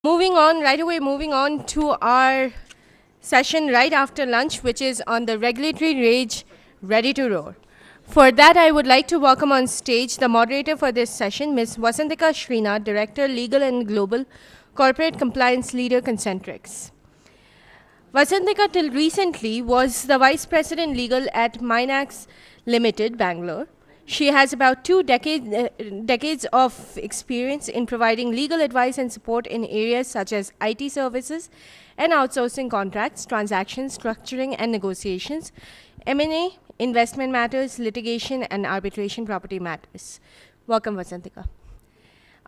Moving on to our session right after lunch, which is on the regulatory rage ready to roar. For that, I would like to welcome on stage the moderator for this session, Ms. Vasantika Srinath, Director, Legal and Global Corporate Compliance Leader, Concentrix. Vasantika till recently was the Vice President Legal at Minax Limited, Bangalore. She has about decades of experience in providing legal advice and support in areas such as IT services and outsourcing contracts, transactions, structuring and negotiations, M&A, investment matters, litigation and arbitration property matters. Welcome, Vasantika.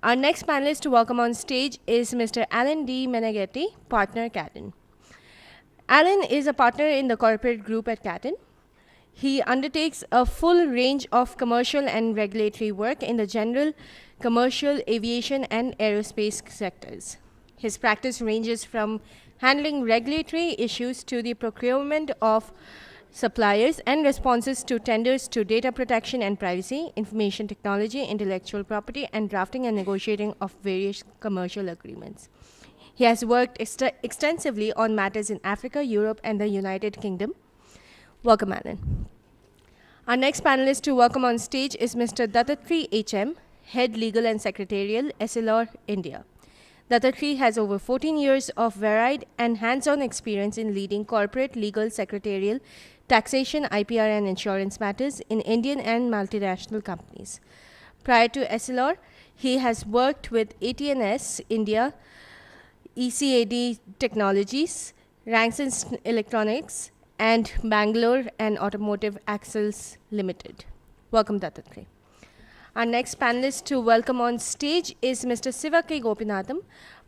Our next panelist to welcome on stage is Mr. Alan D. Meneghetti, partner, Catton. Alan is a partner in the corporate group at Catton. He undertakes a full range of commercial and regulatory work in the general, commercial, aviation, and aerospace sectors. His practice ranges from handling regulatory issues to the procurement of suppliers and responses to tenders to data protection and privacy, information technology, intellectual property, and drafting and negotiating of various commercial agreements. He has worked extensively on matters in Africa, Europe, and the United Kingdom. Welcome, Alan. Our next panelist to welcome on stage is Mr. Dattatri H.M., Head Legal and Secretarial, Essilor, India. Dattatri has over 14 years of varied and hands-on experience in leading corporate, legal, secretarial, taxation, IPR, and insurance matters in Indian and multinational companies. Prior to Essilor, he has worked with AT&S India, ECAD Technologies, Ranksons Electronics, and Bangalore and Automotive Axles Limited. Welcome, Dattatri. Our next panelist to welcome on stage is Mr. Siva K. Gopinatham,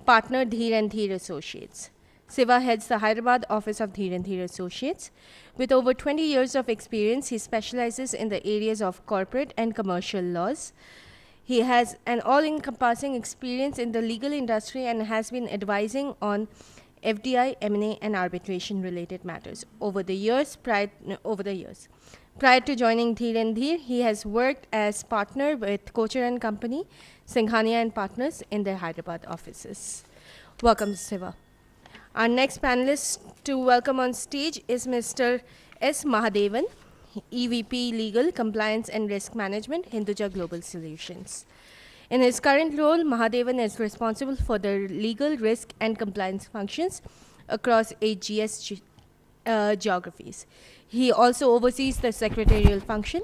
partner, Dheer and Dheer Associates. Siva heads the Hyderabad office of Dheer and Dheer Associates. With over 20 years of experience, he specializes in the areas of corporate and commercial laws. He has an all-encompassing experience in the legal industry and has been advising on FDI, M&A, and arbitration-related matters over the years. Prior to joining Dheer and Dheer, he has worked as partner with Kocher and Company, Singhania and Partners in their Hyderabad offices. Welcome, Siva. Our next panelist to welcome on stage is Mr. S. Mahadevan, EVP Legal, Compliance and Risk Management, Hinduja Global Solutions. In his current role, Mahadevan is responsible for the legal, risk, and compliance functions across AGS geographies. He also oversees the secretarial function.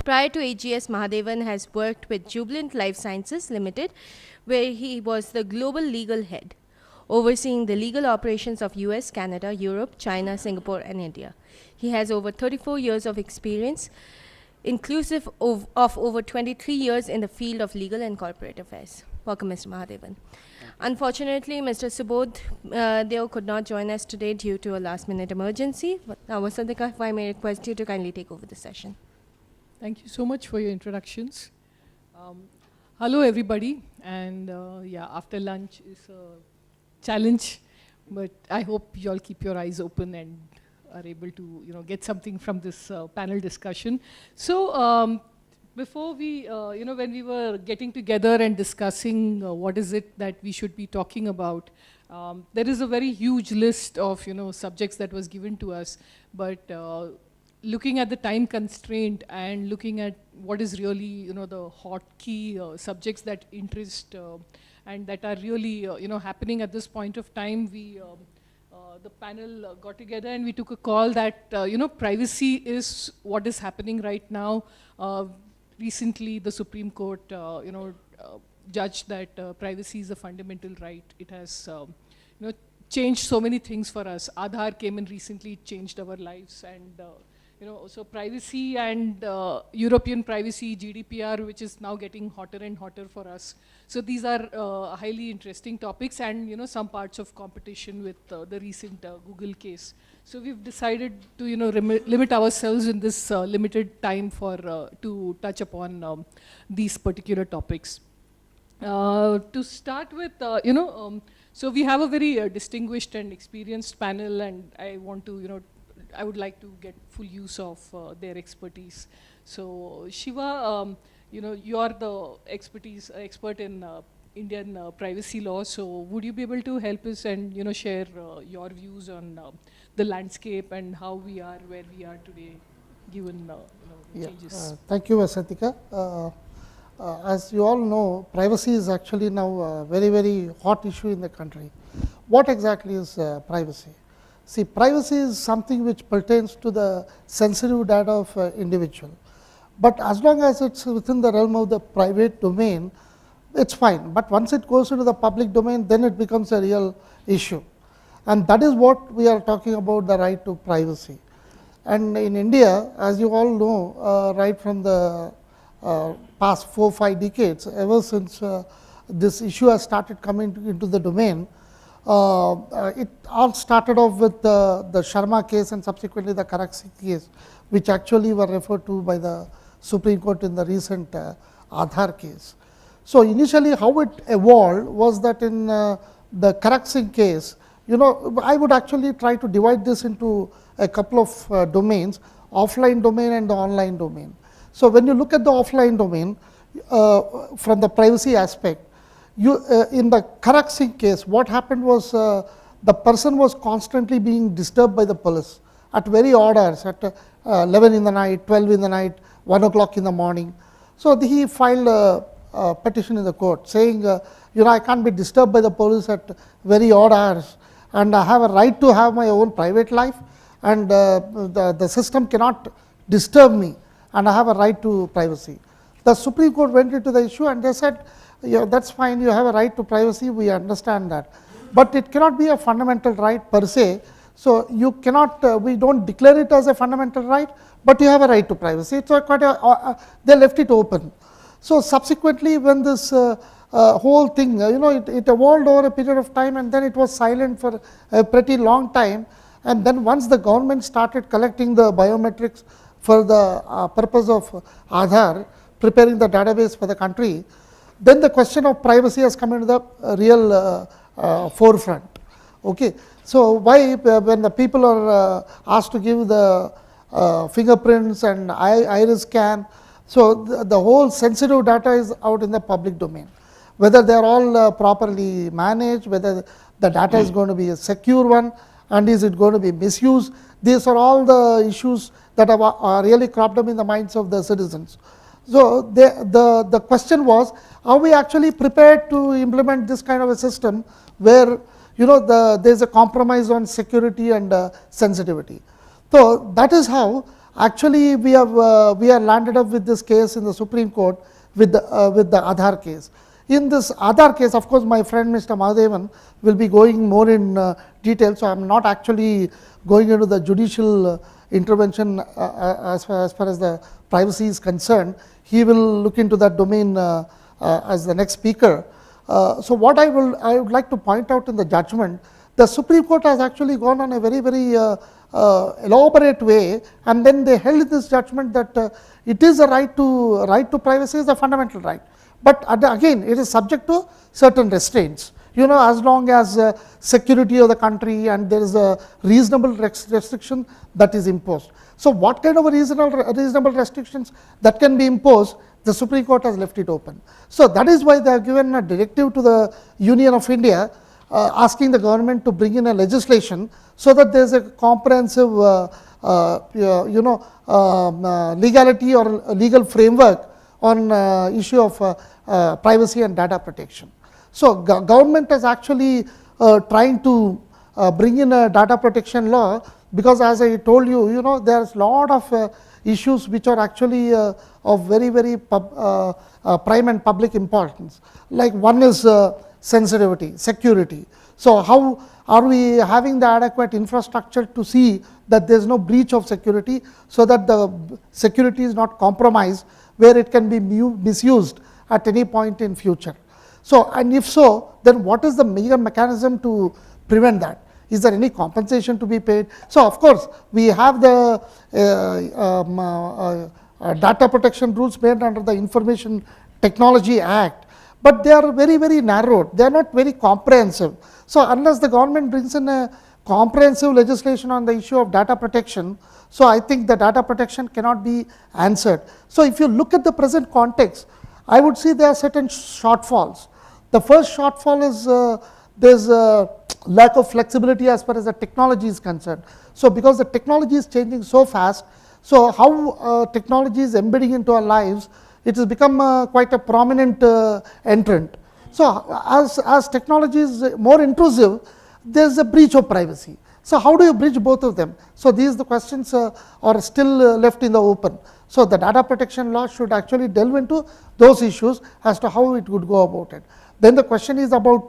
Prior to AGS, Mahadevan has worked with Jubilant Life Sciences Limited, where he was the global legal head, overseeing the legal operations of US, Canada, Europe, China, Singapore, and India. He has over 34 years of experience, inclusive of over 23 years in the field of legal and corporate affairs. Welcome, Mr. Mahadevan. Unfortunately, Mr. Subodh Deo could not join us today due to a last-minute emergency. Now, Vasantika, if I may request you to kindly take over the session. Thank you so much for your introductions. Hello, everybody. And after lunch is a challenge, but I hope you all keep your eyes open and are able to, get something from this panel discussion. So before we, when we were getting together and discussing what is it that we should be talking about, there is a very huge list of, subjects that was given to us. But looking at the time constraint and looking at what is really, the hot key subjects that interest and that are really, happening at this point of time, the panel got together and we took a call that, privacy is what is happening right now. Recently, the Supreme Court, judged that privacy is a fundamental right. It has, changed so many things for us. Aadhaar came in recently, it changed our lives, and so privacy and European privacy, GDPR, which is now getting hotter and hotter for us. So these are highly interesting topics, and some parts of competition with the recent Google case. So we've decided to limit ourselves in this limited time for to touch upon these particular topics. To start with, so we have a very distinguished and experienced panel, and I want to I would like to get full use of their expertise. So Shiva, you are the expert in Indian privacy law. So would you be able to help us and share your views on the landscape and how we are where we are today, given changes? Thank you, Vasantika. As you all know, privacy is actually now a very, very hot issue in the country. What exactly is privacy? See, privacy is something which pertains to the sensitive data of individual. But as long as it's within the realm of the private domain, it's fine. But once it goes into the public domain, then it becomes a real issue. And that is what we are talking about, the right to privacy. And in India, as you all know, right from the past 4-5 decades, ever since this issue has started coming into the domain, it all started off with the Sharma case and subsequently the Karaksi case, which actually were referred to by the Supreme Court in the recent Aadhaar case. So initially how it evolved was that in the Karaksi case, I would actually try to divide this into a couple of domains, offline domain and the online domain. So when you look at the offline domain, from the privacy aspect, in the Karaksi case, what happened was the person was constantly being disturbed by the police at very odd hours, at 11 in the night, 12 in the night, 1 o'clock in the morning. So he filed a petition in the court saying, I can't be disturbed by the police at very odd hours, and I have a right to have my own private life, and the system cannot disturb me, and I have a right to privacy. The Supreme Court went into the issue and they said, that's fine, you have a right to privacy, we understand that. But it cannot be a fundamental right per se. So you cannot, we don't declare it as a fundamental right, but you have a right to privacy. It's quite they left it open. So subsequently, when this whole thing, it evolved over a period of time, and then it was silent for a pretty long time. And then once the government started collecting the biometrics for the purpose of Aadhaar, preparing the database for the country, then the question of privacy has come into the real forefront. Okay. So why, when the people are asked to give the fingerprints and iris scan, so the whole sensitive data is out in the public domain. Whether they are all properly managed, whether the data is going to be a secure one, and is it going to be misused, these are all the issues that are really cropped up in the minds of the citizens. So the question was, are we actually prepared to implement this kind of a system where there is a compromise on security and sensitivity? So that is how actually we are landed up with this case in the Supreme Court with the Aadhaar case. In this Aadhaar case, of course, my friend Mr. Mahadevan will be going more in detail, so I am not actually going into the judicial intervention as far as the privacy is concerned. He will look into that domain as the next speaker. So what I would like to point out in the judgment, the Supreme Court has actually gone on a very, very elaborate way, and then they held this judgment that it is a right to privacy is a fundamental right. But again, it is subject to certain restraints. As long as security of the country and there is a reasonable restriction that is imposed. So what kind of a reasonable restrictions that can be imposed, the Supreme Court has left it open. So that is why they have given a directive to the Union of India asking the government to bring in a legislation so that there is a comprehensive legality or legal framework on issue of privacy and data protection. So government is actually trying to bring in a data protection law, because as I told you, there is a lot of issues which are actually of very, very prime and public importance. Like one is sensitivity, security. So how are we having the adequate infrastructure to see that there is no breach of security, so that the security is not compromised where it can be misused at any point in future. So, and if so, then what is the major mechanism to prevent that? Is there any compensation to be paid? So, of course, we have the data protection rules made under the Information Technology Act, but they are very, very narrow. They are not very comprehensive. So, unless the government brings in a comprehensive legislation on the issue of data protection, so I think the data protection cannot be answered. So, if you look at the present context, I would say there are certain shortfalls. The first shortfall is there's a lack of flexibility as far as the technology is concerned. So, because the technology is changing so fast, so how technology is embedding into our lives, it has become quite a prominent entrant. So, as technology is more intrusive, there is a breach of privacy. So, how do you bridge both of them? So, these the questions are still left in the open. So, the data protection law should actually delve into those issues as to how it would go about it. Then the question is about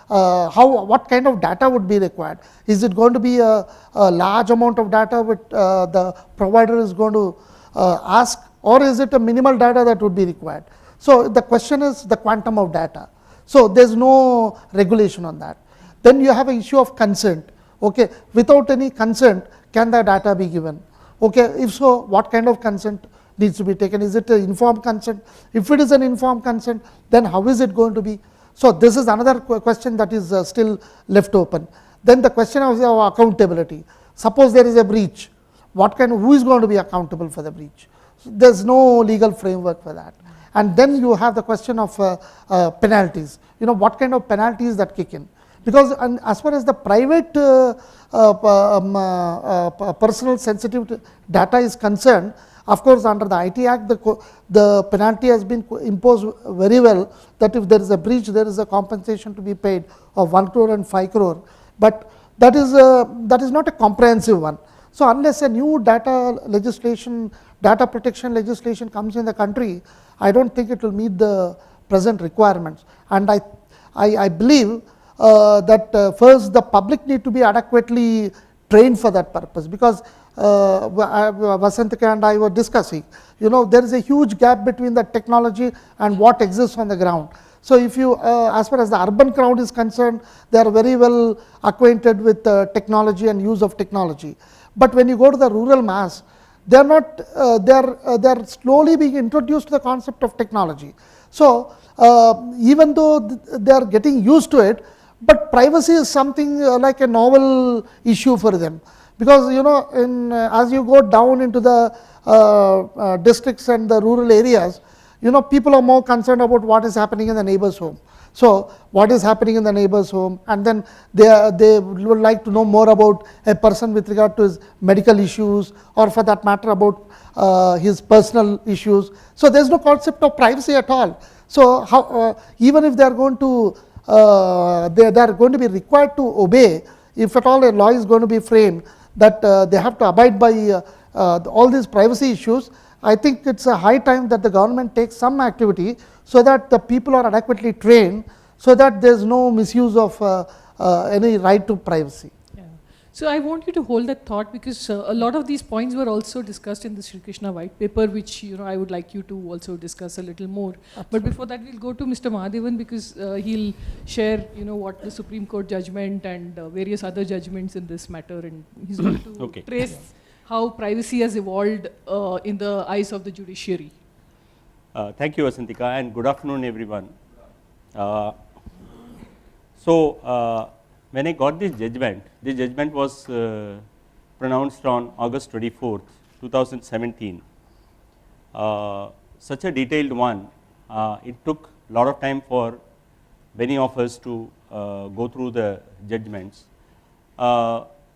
what kind of data would be required. Is it going to be a large amount of data which the provider is going to ask, or is it a minimal data that would be required? So, the question is the quantum of data. So, there is no regulation on that. Then you have an issue of consent. Okay. Without any consent, can the data be given? Okay. If so, what kind of consent needs to be taken? Is it an informed consent? If it is an informed consent, then how is it going to be? So, this is another question that is still left open. Then the question of accountability. Suppose there is a breach, who is going to be accountable for the breach? So, there is no legal framework for that. And then you have the question of penalties. What kind of penalties that kick in? Because as far as the private personal sensitive data is concerned, of course, under the IT Act, the penalty has been imposed very well, that if there is a breach, there is a compensation to be paid of 1 crore and 5 crore. But that is not a comprehensive one. So, unless a new data protection legislation comes in the country, I do not think it will meet the present requirements. And I believe that first the public need to be adequately trained for that purpose, because Vasantika and I were discussing, there is a huge gap between the technology and what exists on the ground. So, if you as far as the urban crowd is concerned, they are very well acquainted with technology and use of technology. But when you go to the rural mass, they are not, they are slowly being introduced to the concept of technology. So, even though they are getting used to it, but privacy is something like a novel issue for them, because as you go down into the districts and the rural areas, people are more concerned about what is happening in the neighbor's home. So, what is happening in the neighbor's home, and then they would like to know more about a person with regard to his medical issues, or for that matter about his personal issues. So, there is no concept of privacy at all. So, how, even if they are going to they are going to be required to obey, if at all a law is going to be framed that they have to abide by all these privacy issues, I think it is a high time that the government takes some activity, so that the people are adequately trained, so that there is no misuse of any right to privacy. Yeah. So, I want you to hold that thought, because a lot of these points were also discussed in the Sri Krishna white paper, which I would like you to also discuss a little more. Absolutely. But before that, we will go to Mr. Mahadevan, because he will share what the Supreme Court judgment and various other judgments in this matter, and he is going to trace how privacy has evolved in the eyes of the judiciary. Thank you, Vasantika, and good afternoon, everyone. When I got this judgment was pronounced on August 24th, 2017. Such a detailed one, it took a lot of time for many of us to go through the judgments.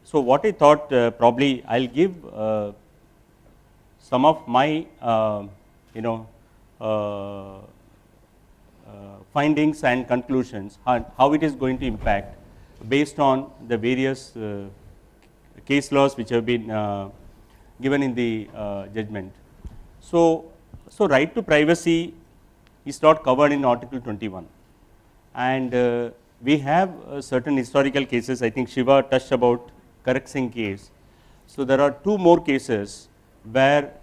So, what I thought, probably I will give some of my findings and conclusions, how it is going to impact based on the various case laws which have been given in the judgment. So, right to privacy is not covered in Article 21, and we have certain historical cases. I think Shiva touched about Karak Singh case. So, there are two more cases where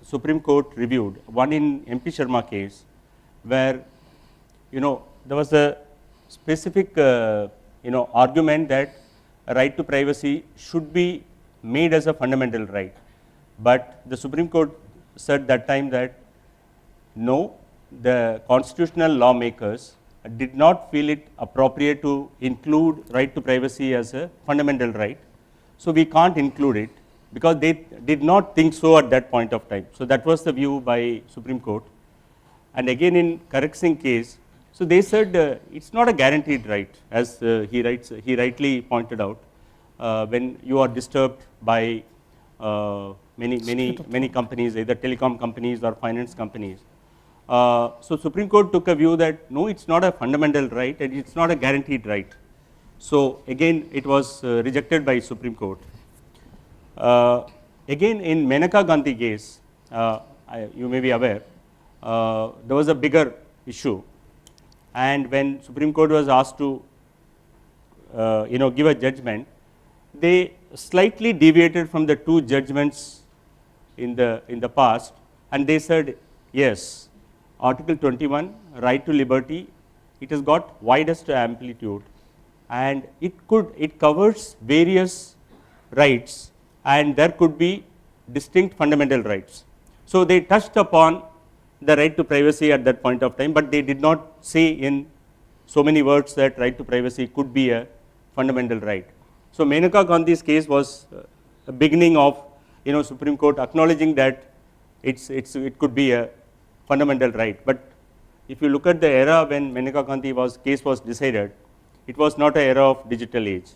Supreme Court reviewed, one in MP Sharma case, where there was a specific argument that a right to privacy should be made as a fundamental right, but the Supreme Court said that time that no, the constitutional lawmakers did not feel it appropriate to include right to privacy as a fundamental right. So, we can't include it, because they did not think so at that point of time. So, that was the view by Supreme Court. And again in Karak Singh case, So they said it's not a guaranteed right, as he rightly pointed out. When you are disturbed by many companies, either telecom companies or finance companies. So Supreme Court took a view that no, it's not a fundamental right and it's not a guaranteed right. So again, it was rejected by Supreme Court. Again, in Menaka Gandhi case, you may be aware, there was a bigger issue, and when Supreme Court was asked to give a judgment, they slightly deviated from the two judgments in the past, and they said yes, Article 21, right to liberty, it has got widest amplitude, and it covers various rights, and there could be distinct fundamental rights. So they touched upon the right to privacy at that point of time, but they did not say in so many words that right to privacy could be a fundamental right. So Menaka Gandhi's case was a beginning of Supreme Court acknowledging that it could be a fundamental right. But if you look at the era when Menaka Gandhi case was decided, it was not an era of digital age.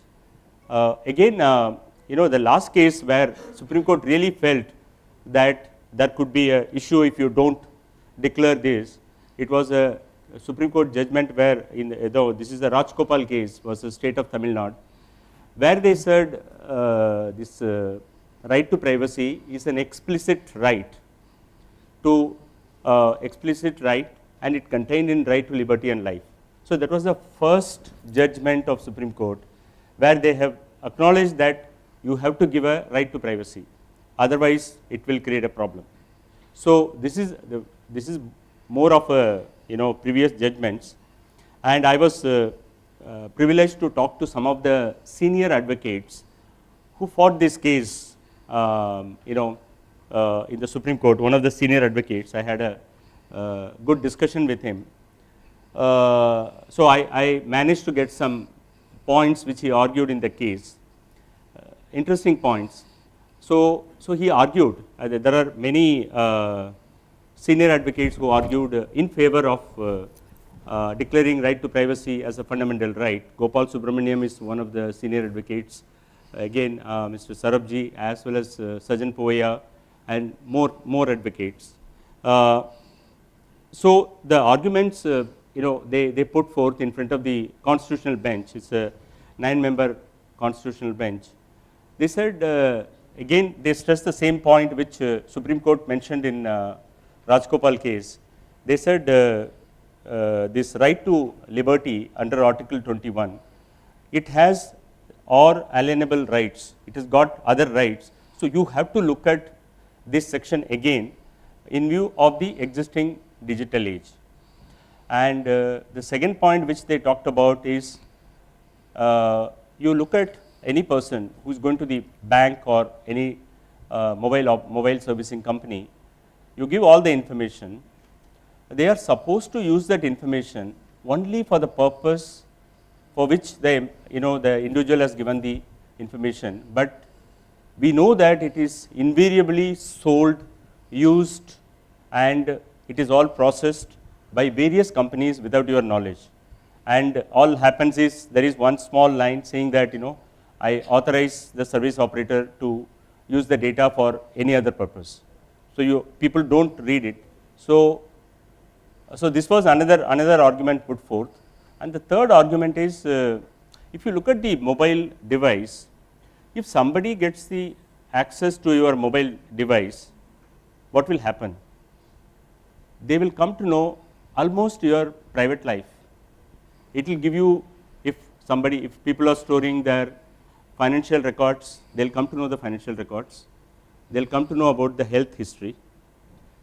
Again, the last case where Supreme Court really felt that there could be an issue if you don't declare this, it was a Supreme Court judgment where this is the Rajgopal case versus State of Tamil Nadu, where they said this right to privacy is an explicit right and it contained in right to liberty and life. So that was the first judgment of Supreme Court where they have acknowledged that you have to give a right to privacy, otherwise it will create a problem. So this is more of a previous judgments, and I was privileged to talk to some of the senior advocates who fought this case in the Supreme Court. One of the senior advocates, I had a good discussion with him. So I managed to get some points which he argued in the case, interesting points. So he argued, there are many senior advocates who argued in favor of declaring right to privacy as a fundamental right. Gopal Subramaniam is one of the senior advocates, again Mr. Sarabji, as well as Sajan Poya, and more advocates. So the arguments they put forth in front of the constitutional bench, it's a 9-member constitutional bench. They said, again they stressed the same point which Supreme Court mentioned in Rajgopal case. They said this right to liberty under Article 21, it has or alienable rights, it has got other rights. So you have to look at this section again in view of the existing digital age. And the second point which they talked about is you look at any person who is going to the bank or any mobile servicing company, you give all the information. They are supposed to use that information only for the purpose for which the individual has given the information, but we know that it is invariably sold, used, and it is all processed by various companies without your knowledge. And all happens is there is one small line saying that I authorize the service operator to use the data for any other purpose. So people don't read it. So this was another argument put forth. And the third argument is, if you look at the mobile device, if somebody gets the access to your mobile device, what will happen? They will come to know almost your private life. It will give you, if people are storing their financial records, they'll come to know the financial records. They'll come to know about the health history.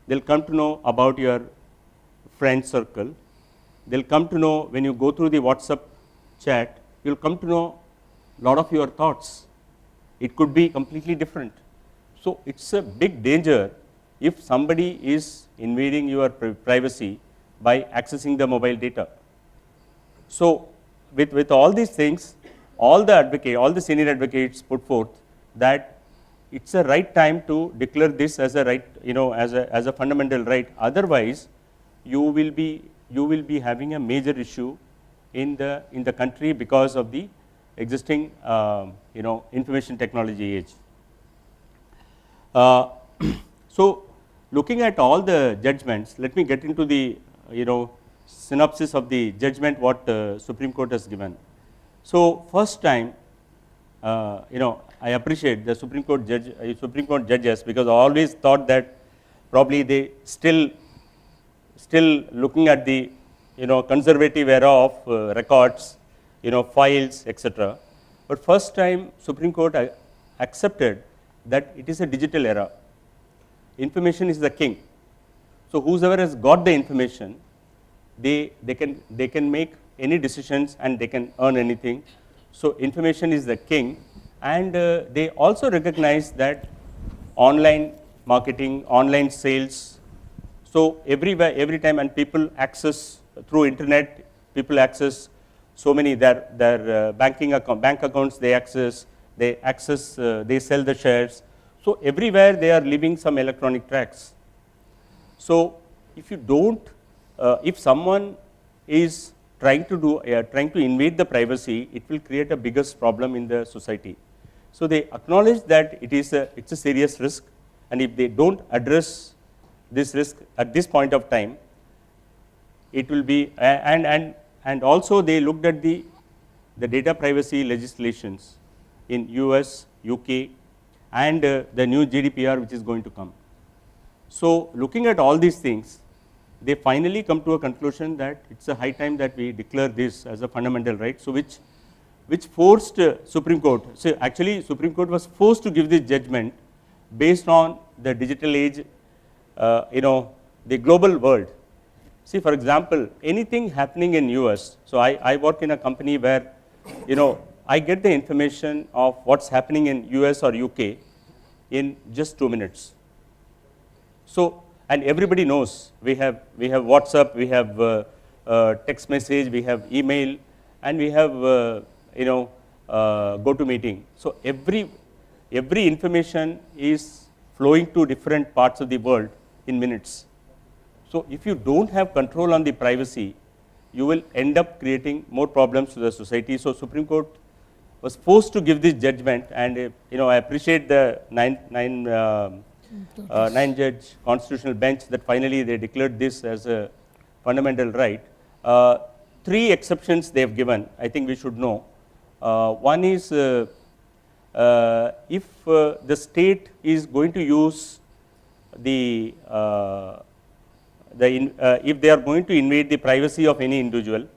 They'll come to know about your friend circle. They'll come to know when you go through the WhatsApp chat, you'll come to know a lot of your thoughts. It could be completely different. So it's a big danger if somebody is invading your privacy by accessing the mobile data. So with all these things, all the senior advocates put forth that it's a right time to declare this as a right, as a fundamental right. Otherwise, you will be you will be having a major issue in the country because of the existing information technology age. So looking at all the judgments, let me get into the synopsis of the judgment what Supreme Court has given. So first time, I appreciate the Supreme Court judges, because I always thought that probably they still looking at the conservative era of records, files, etc. But first time Supreme Court accepted that it is a digital era. Information is the king. So whoever has got the information, they can make any decisions and they can earn anything. So information is the king, and they also recognize that online marketing, online sales. So everywhere, every time, and people access through internet. People access so many their bank accounts. They access. They sell the shares. So everywhere they are leaving some electronic tracks. So if you don't, if someone is trying to invade the privacy, it will create a biggest problem in the society. So they acknowledge that it's a serious risk, and if they don't address this risk at this point of time, it will be and also they looked at the data privacy legislations in US, UK, and the new GDPR which is going to come. So looking at all these things, they finally come to a conclusion that it's a high time that we declare this as a fundamental right. So which forced Supreme Court. So actually Supreme Court was forced to give this judgment based on the digital age, the global world. See, for example, anything happening in US. So I work in a company where, I get the information of what's happening in US or UK in just 2 minutes. So, and everybody knows we have WhatsApp, we have text message, we have email, and we have GoToMeeting. So every information is flowing to different parts of the world in minutes. So if you don't have control on the privacy, you will end up creating more problems to the society. So Supreme Court was forced to give this judgment, and I appreciate the nine judge constitutional bench that finally they declared this as a fundamental right. 3 exceptions they have given, I think we should know. One is if the state is going to use if they are going to invade the privacy of any individual,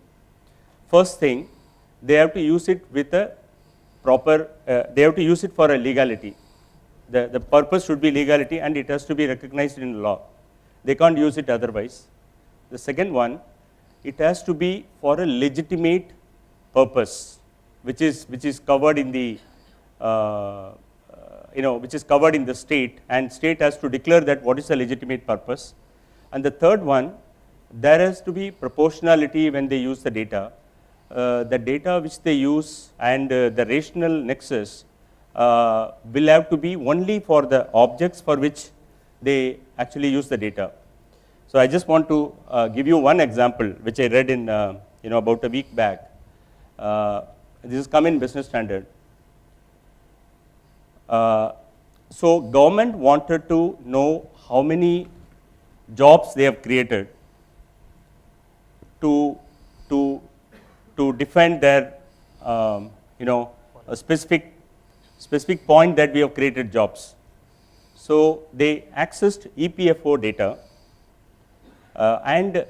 first thing, they have to use it with a proper, they have to use it for a legality. The purpose should be legality, and it has to be recognized in law. They can't use it otherwise. The second one, it has to be for a legitimate purpose, which is covered in the which is covered in the state, and state has to declare that what is a legitimate purpose. And the third one, there has to be proportionality when they use the data. The data which they use and the rational nexus will have to be only for the objects for which they actually use the data. So I just want to give you one example which I read in about a week back. This has come in Business Standard. So government wanted to know how many jobs they have created to defend their a specific point that we have created jobs. So they accessed EPFO data, and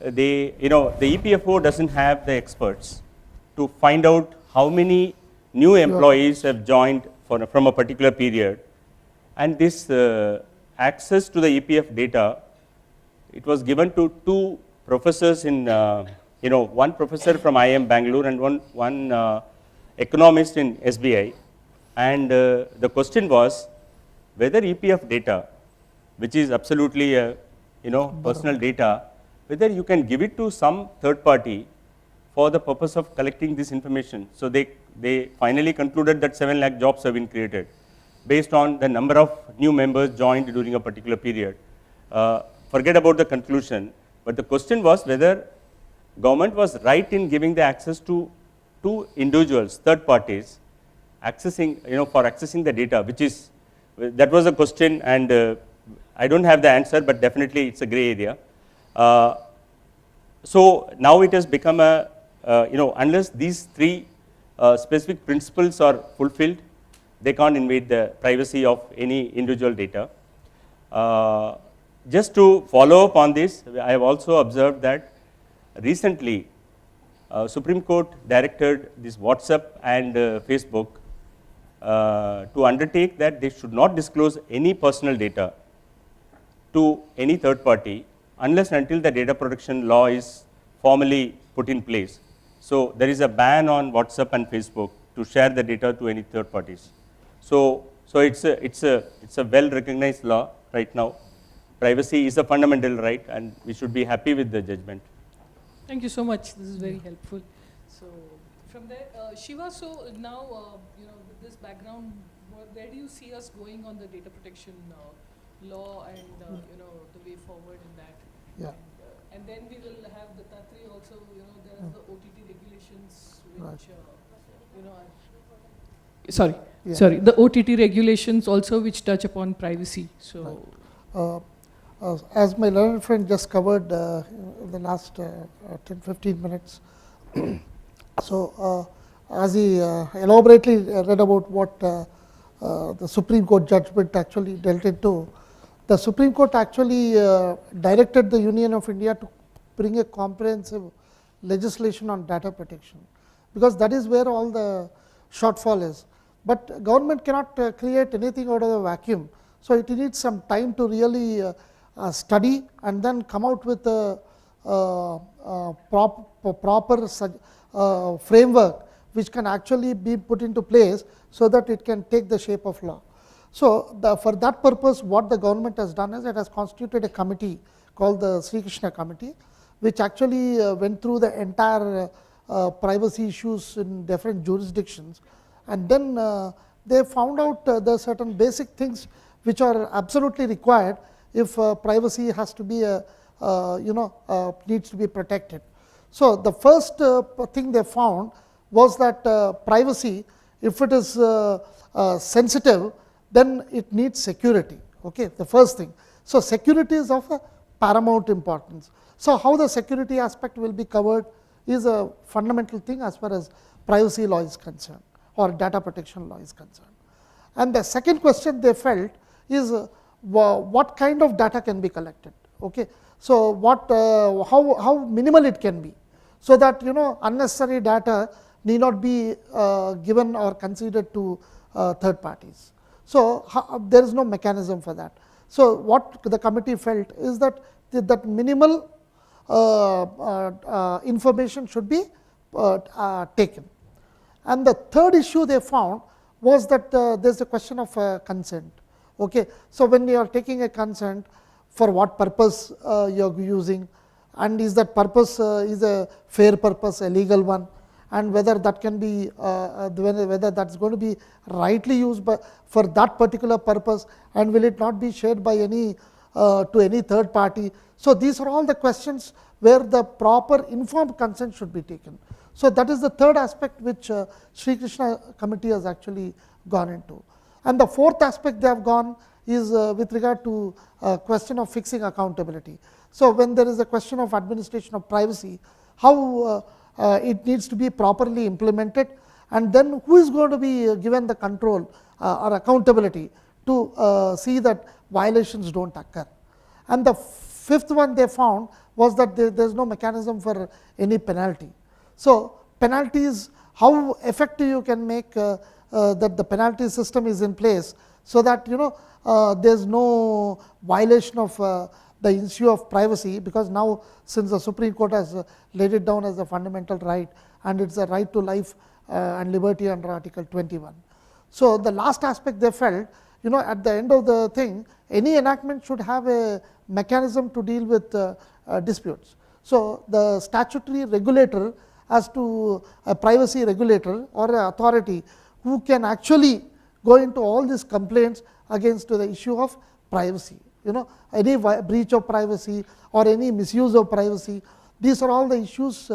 the EPFO doesn't have the experts to find out how many new employees have joined from a particular period, and this access to the EPF data, it was given to 2 professors in one professor from IIM Bangalore and one economist in SBI, and the question was whether EPF data, which is absolutely personal data, whether you can give it to some third party for the purpose of collecting this information. So they finally concluded that 7 lakh jobs have been created based on the number of new members joined during a particular period. Forget about the conclusion, but the question was whether government was right in giving the access to individuals, third parties, accessing, for accessing the data, which is, that was a question, and I don't have the answer, but definitely it's a gray area. So now it has become a, unless these three specific principles are fulfilled, they can't invade the privacy of any individual data. Just to follow up on this, I have also observed that recently Supreme Court directed this WhatsApp and Facebook to undertake that they should not disclose any personal data to any third party unless and until the data protection law is formally put in place. So there is a ban on WhatsApp and Facebook to share the data to any third parties. So it's a well recognized law right now. Privacy is a fundamental right, and we should be happy with the judgment. Thank you so much. This is very helpful. So from there, Shiva, so now, with this background, where do you see us going on the data protection law and, the way forward in that? Yeah. And then we will have the Tatri also, there are the OTT regulations which, Sorry, the OTT regulations also which touch upon privacy. So, as my learned friend just covered in the last 10-15 minutes, so as he elaborately read about what the Supreme Court judgment actually dealt into, the Supreme Court actually directed the Union of India to bring a comprehensive legislation on data protection, because that is where all the shortfall is. But government cannot create anything out of the vacuum. So it needs some time to really study and then come out with a proper framework which can actually be put into place so that it can take the shape of law. So for that purpose, what the government has done is it has constituted a committee called the Sri Krishna Committee, which actually went through the entire privacy issues in different jurisdictions, and then they found out there are certain basic things which are absolutely required if privacy has to be needs to be protected. So the first thing they found was that privacy, if it is sensitive, then it needs security. Okay, the first thing. So security is of a paramount importance. So how the security aspect will be covered is a fundamental thing as far as privacy law is concerned or data protection law is concerned. And the second question they felt is what kind of data can be collected. Okay, so how minimal it can be, so that unnecessary data need not be given or conceded to third parties. So there is no mechanism for that. So what the committee felt is that minimal information should be taken. And the third issue they found was that there is a question of consent. Okay. So when you are taking a consent, for what purpose you are using, and is that purpose is a fair purpose, a legal one, and whether that can be whether that is going to be rightly used for that particular purpose, and will it not be shared by any to any third party. So these are all the questions where the proper informed consent should be taken. So that is the third aspect which Sri Krishna Committee has actually gone into. And the fourth aspect they have gone is with regard to question of fixing accountability. So when there is a question of administration of privacy, how it needs to be properly implemented, and then who is going to be given the control or accountability to see that violations don't occur. And the fifth one they found was that there is no mechanism for any penalty. So penalties, how effective you can make that the penalty system is in place, so that there is no violation of the issue of privacy, because now since the Supreme Court has laid it down as a fundamental right, and it is a right to life and liberty under Article 21. So the last aspect they felt, at the end of the thing, any enactment should have a mechanism to deal with disputes. So the statutory regulator as to a privacy regulator or an authority who can actually go into all these complaints against the issue of privacy, any breach of privacy or any misuse of privacy. These are all the issues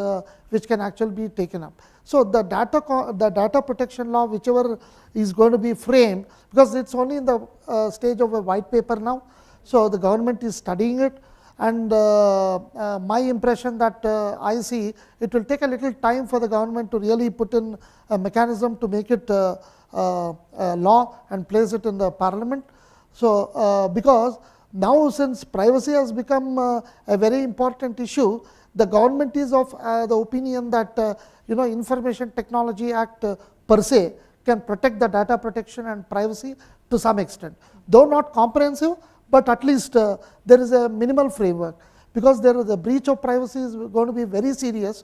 which can actually be taken up. So, the data protection law, whichever is going to be framed, because it is only in the stage of a white paper now. So, the government is studying it, and my impression that I see, it will take a little time for the government to really put in a mechanism to make it law and place it in the parliament. So, because now since privacy has become a very important issue, the government is of the opinion that Information Technology Act per se can protect the data protection and privacy to some extent, though not comprehensive, but at least there is a minimal framework, because there is a breach of privacy is going to be very serious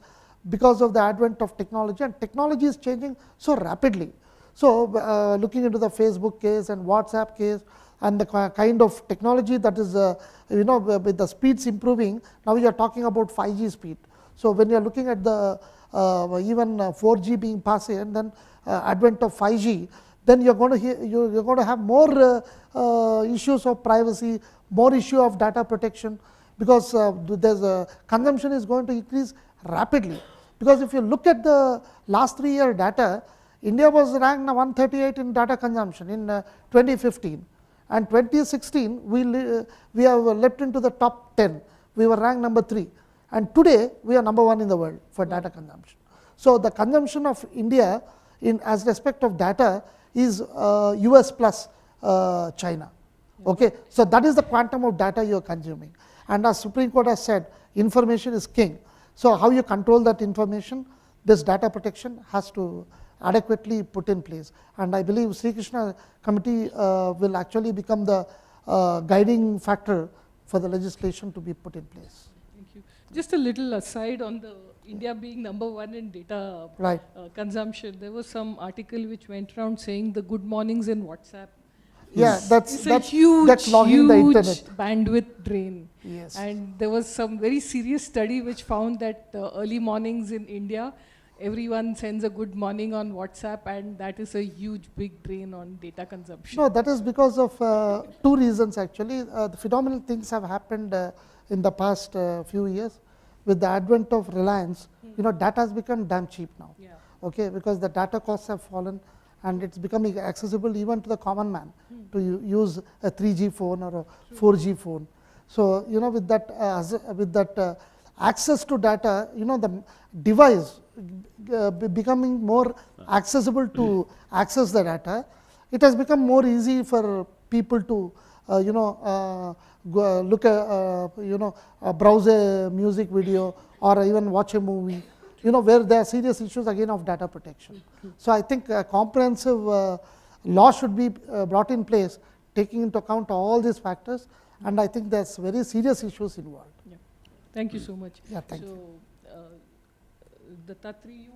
because of the advent of technology, and technology is changing so rapidly. So, looking into the Facebook case and WhatsApp case, and the kind of technology that is with the speeds improving, now we are talking about 5G speed. So, when you are looking at the even 4G being passed and then advent of 5G, then you are going to have more issues of privacy, more issue of data protection, because consumption is going to increase rapidly. Because if you look at the last 3-year data, India was ranked 138 in data consumption in 2015. And 2016, we have leapt into the top 10. We were ranked number 3. And today, we are number 1 in the world for data consumption. So, the consumption of India as respect of data is US plus China. Okay? So, that is the quantum of data you are consuming. And as Supreme Court has said, information is king. So, how you control that information, this data protection has to adequately put in place, and I believe Sri Krishna committee will actually become the guiding factor for the legislation to be put in place. Thank you. Just a little aside on the India being number 1 in data consumption, there was some article which went around saying the good mornings in WhatsApp. Yeah, that's logging the internet. Bandwidth drain. Yes. And there was some very serious study which found that early mornings in India, everyone sends a good morning on WhatsApp, and that is a huge big drain on data consumption. No, that is because of 2 reasons actually. The phenomenal things have happened in the past few years. With the advent of Reliance, data has become damn cheap now. Yeah. Okay, because the data costs have fallen, and it's becoming accessible even to the common man to use a 3G phone or a 4G phone. So, with that access to data, the device becoming more accessible to access the data, it has become more easy for people to look at browse a music video or even watch a movie, where there are serious issues again of data protection. So, I think a comprehensive law should be brought in place, taking into account all these factors, and I think there's very serious issues involved. Yeah. Thank you so much. Yeah, thank you. The Tatri,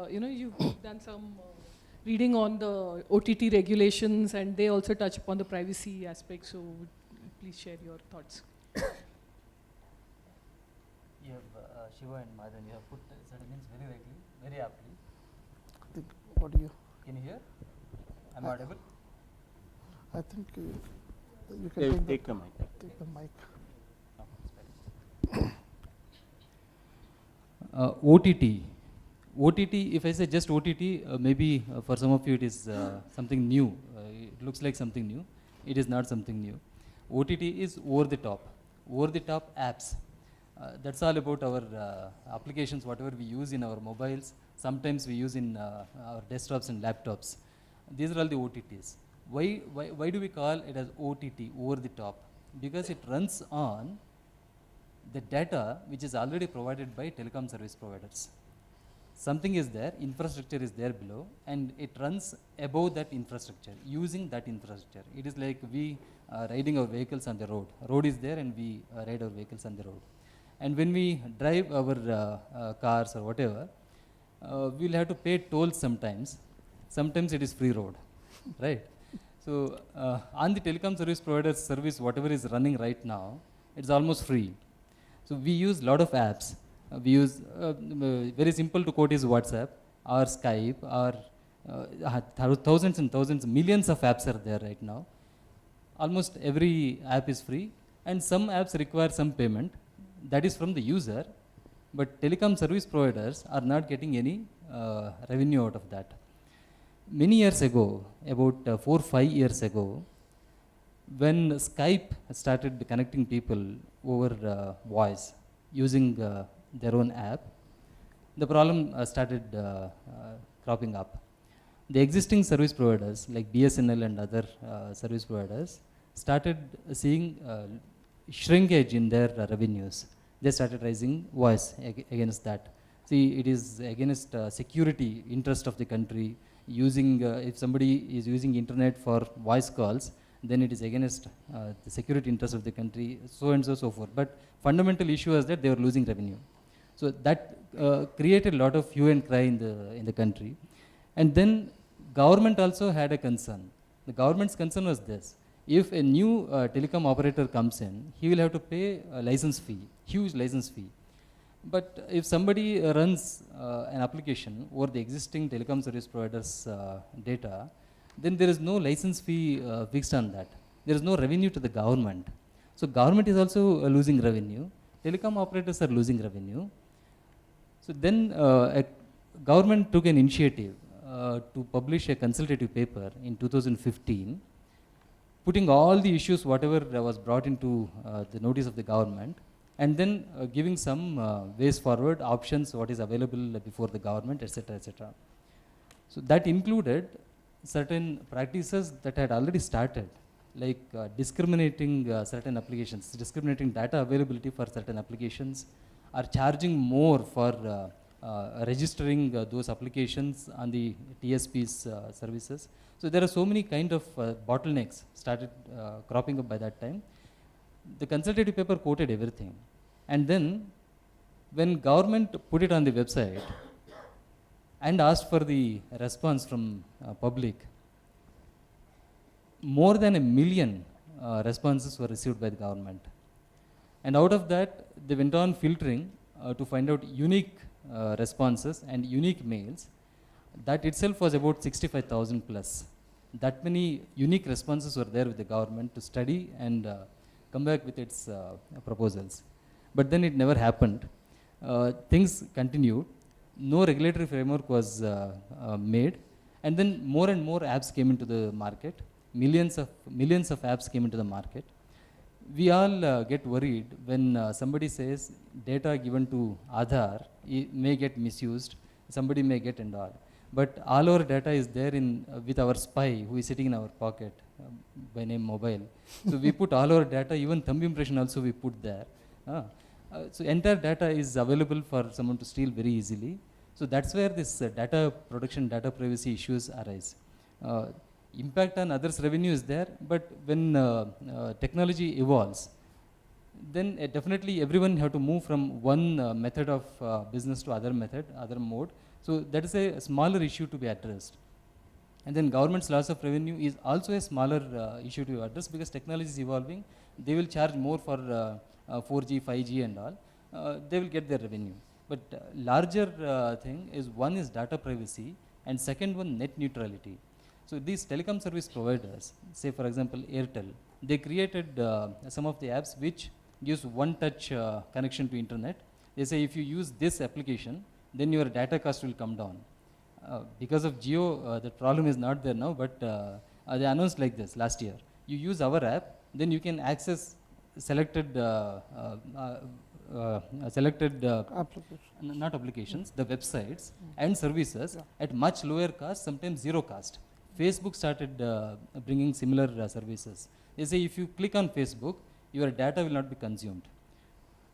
you've done some reading on the OTT regulations, and they also touch upon the privacy aspect. So, please share your thoughts. You have Shiva and Madan, you have put sentiments very rightly, very aptly. I think, what do you? Can you hear? Am I audible? I think you can take the mic. Take the mic. OTT, if I say just OTT, maybe for some of you it is something new. It looks like something new. It is not something new. OTT is over the top apps. That's all about our applications, whatever we use in our mobiles. Sometimes we use in our desktops and laptops. These are all the OTTs. Why do we call it as OTT, over the top? Because it runs on the data which is already provided by telecom service providers. Something is there, infrastructure is there below, and it runs above that infrastructure, using that infrastructure. It is like we riding our vehicles on the road. Road is there and we ride our vehicles on the road. And when we drive our cars or whatever, we will have to pay tolls sometimes. Sometimes it is free road, right? So, on the telecom service provider's service, whatever is running right now, it's almost free. So, we use a lot of apps. We use, very simple to quote is WhatsApp or Skype or thousands and thousands, millions of apps are there right now. Almost every app is free and some apps require some payment that is from the user, but telecom service providers are not getting any revenue out of that. Many years ago, about 4-5 years ago, when Skype started connecting people over voice using their own app, the problem started cropping up. The existing service providers like BSNL and other service providers started seeing shrinkage in their revenues. They started raising voice against that. See, it is against security interest of the country. Using if somebody is using internet for voice calls, then it is against the security interest of the country, so and so, so forth. But fundamental issue was that they were losing revenue. So that created a lot of hue and cry in the country. And then government also had a concern. The government's concern was this: if a new telecom operator comes in, he will have to pay a license fee, huge license fee. But if somebody runs an application over the existing telecom service providers' data, then there is no license fee fixed on that. There is no revenue to the government. So government is also losing revenue. Telecom operators are losing revenue. So then a government took an initiative to publish a consultative paper in 2015, putting all the issues, whatever was brought into the notice of the government, and then giving some ways forward, options, what is available before the government, etc., etc. So that included certain practices that had already started, like discriminating certain applications, discriminating data availability for certain applications, or charging more for registering those applications on the TSP's services. So there are so many kind of bottlenecks started cropping up by that time. The consultative paper quoted everything, and then when government put it on the website and asked for the response from public, more than 1 million responses were received by the government. And out of that, they went on filtering to find out unique responses and unique mails. That itself was about 65,000 plus. That many unique responses were there with the government to study and come back with its proposals. But then it never happened. Things continued. No regulatory framework was made, and then more and more apps came into the market. Millions of apps came into the market. We all get worried when somebody says data given to Aadhaar may get misused, somebody may get and all. But all our data is there with our spy who is sitting in our pocket by name mobile. So we put all our data, even thumb impression also we put there. So entire data is available for someone to steal very easily. So that's where this data protection, data privacy issues arise. Impact on others' revenue is there, but when technology evolves, then definitely everyone have to move from one method of business to other mode. So that is a smaller issue to be addressed. And then government's loss of revenue is also a smaller issue to be addressed, because technology is evolving. They will charge more for 4G, 5G and all. They will get their revenue. But larger thing is, one is data privacy, and second one net neutrality. So these telecom service providers, say for example Airtel, they created some of the apps which gives one-touch connection to internet. They say if you use this application, then your data cost will come down. Because of Jio, the problem is not there now, but they announced like this last year. You use our app, then you can access selected not applications, the websites and services at much lower cost, sometimes zero cost. Facebook started bringing similar services. They say if you click on Facebook, your data will not be consumed.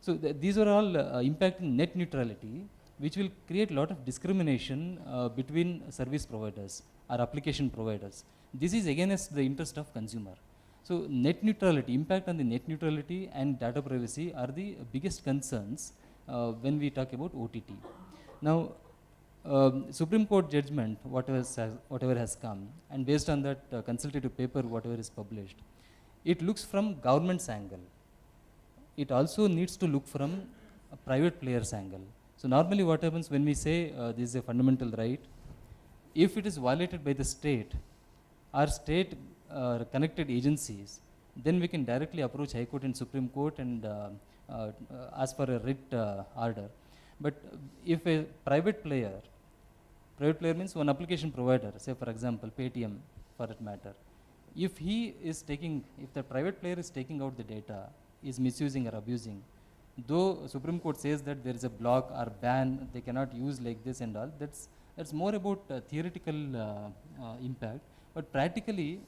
So these are all impacting net neutrality, which will create a lot of discrimination between service providers or application providers. This is against the interest of consumer. So net neutrality, impact on the net neutrality and data privacy are the biggest concerns when we talk about OTT. Now, Supreme Court judgment, whatever has come, and based on that consultative paper, whatever is published, it looks from government's angle. It also needs to look from a private player's angle. So normally what happens when we say this is a fundamental right, if it is violated by the state or state connected agencies, then we can directly approach High Court and Supreme Court and ask for a writ order. But if a private player means one application provider, say for example Paytm for that matter, if the private player is taking out the data, is misusing or abusing, though Supreme Court says that there is a block or ban, they cannot use like this and all, that's more about theoretical impact. But practically,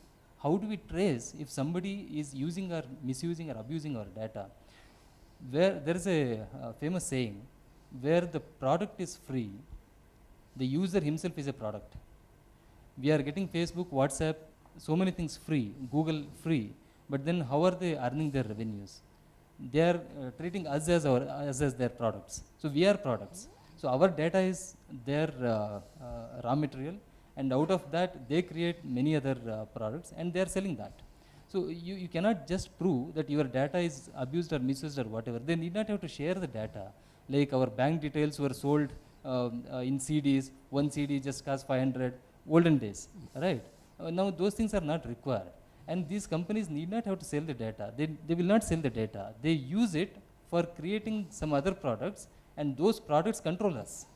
how do we trace if somebody is using or misusing or abusing our data? Where there is a famous saying, where the product is free, the user himself is a product. We are getting Facebook, WhatsApp, so many things free, Google free, but then how are they earning their revenues? They are treating us as their products. So we are products. So our data is their raw material, and out of that they create many other products and they are selling that. So you cannot just prove that your data is abused or misused or whatever. They need not have to share the data. Like our bank details were sold in CDs, one CD just cost 500, olden days, right? Now those things are not required. And these companies need not have to sell the data. They will not sell the data. They use it for creating some other products, and those products control us.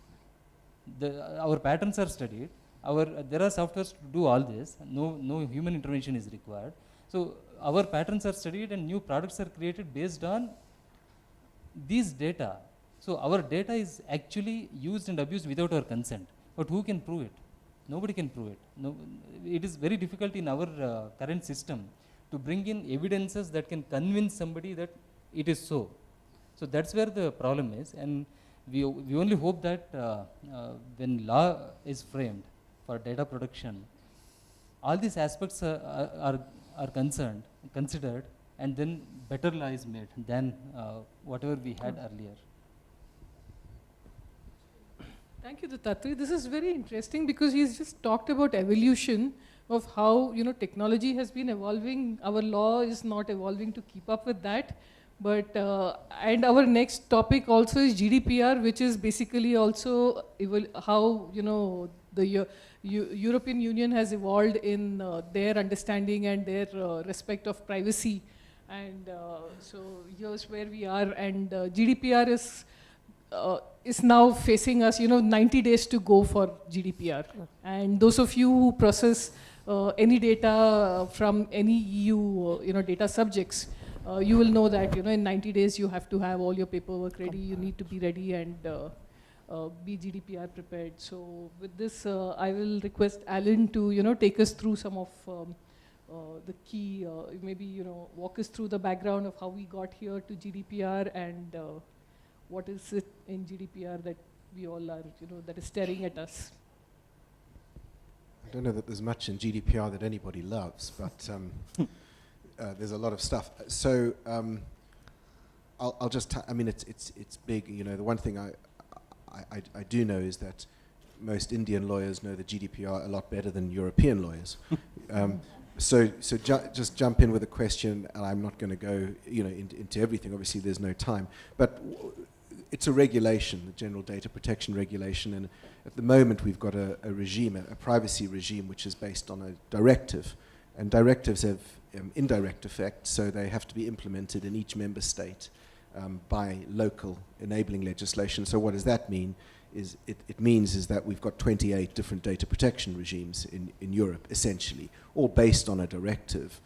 Our patterns are studied. There are softwares to do all this. No human intervention is required. So our patterns are studied and new products are created based on these data. So our data is actually used and abused without our consent. But who can prove it? Nobody can prove it. No, it is very difficult in our current system to bring in evidences that can convince somebody that it is so. So that's where the problem is, and we only hope that when law is framed for data protection, all these aspects are considered, and then better law is made than whatever we had earlier. Thank you, Dattatreya. This is very interesting because he's just talked about evolution of how technology has been evolving. Our law is not evolving to keep up with that. But and our next topic also is GDPR, which is basically also how the European Union has evolved in their understanding and their respect of privacy. And so here's where we are, and GDPR is now facing us, 90 days to go for GDPR. And those of you who process any data from any EU, data subjects, you will know that, in 90 days you have to have all your paperwork ready, you need to be ready and be GDPR prepared. So with this, I will request Alan to, take us through some of the key, maybe, walk us through the background of how we got here to GDPR and what is it in GDPR that we all are, that is staring at us. I don't know that there's much in GDPR that anybody loves, but there's a lot of stuff. So I'll just, it's big. The one thing I do know is that most Indian lawyers know the GDPR a lot better than European lawyers. So just jump in with a question, and I'm not going to go, into everything. Obviously, there's no time. But it's a regulation, the General Data Protection Regulation, and at the moment we've got a regime, a privacy regime, which is based on a directive, and directives have indirect effect, so they have to be implemented in each member state by local enabling legislation. So what does that mean? It means that we've got 28 different data protection regimes in Europe, essentially, all based on a directive,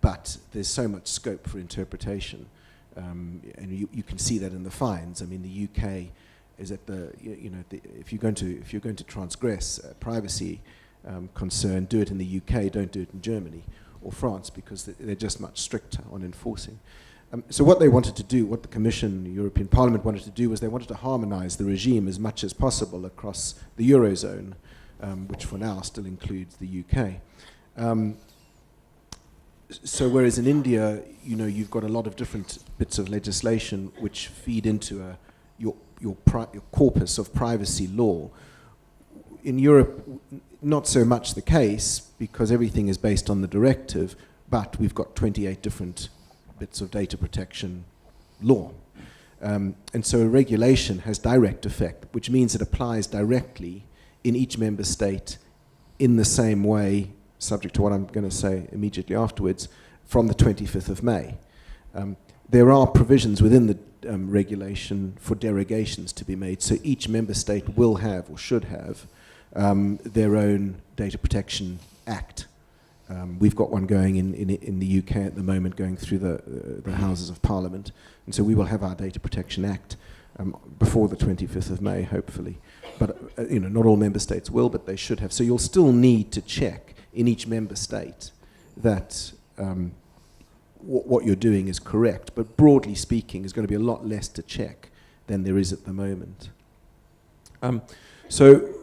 but there's so much scope for interpretation. And you can see that in the fines. The UK is at if you're going to transgress privacy concern, do it in the UK, don't do it in Germany or France, because they're just much stricter on enforcing. So what they wanted to do, what the Commission, the European Parliament wanted to do, was they wanted to harmonise the regime as much as possible across the Eurozone, which for now still includes the UK. So whereas in India, you've got a lot of different bits of legislation which feed into your corpus of privacy law. In Europe, not so much the case, because everything is based on the directive, but we've got 28 different bits of data protection law. And so a regulation has direct effect, which means it applies directly in each member state in the same way, subject to what I'm going to say immediately afterwards, from the 25th of May. There are provisions within the regulation for derogations to be made, so each member state will have or should have their own Data Protection Act. We've got one going in the UK at the moment, going through the Houses of Parliament, and so we will have our Data Protection Act before the 25th of May, hopefully. But not all member states will, but they should have. So you'll still need to check in each member state that what you're doing is correct. But broadly speaking, there's going to be a lot less to check than there is at the moment. So,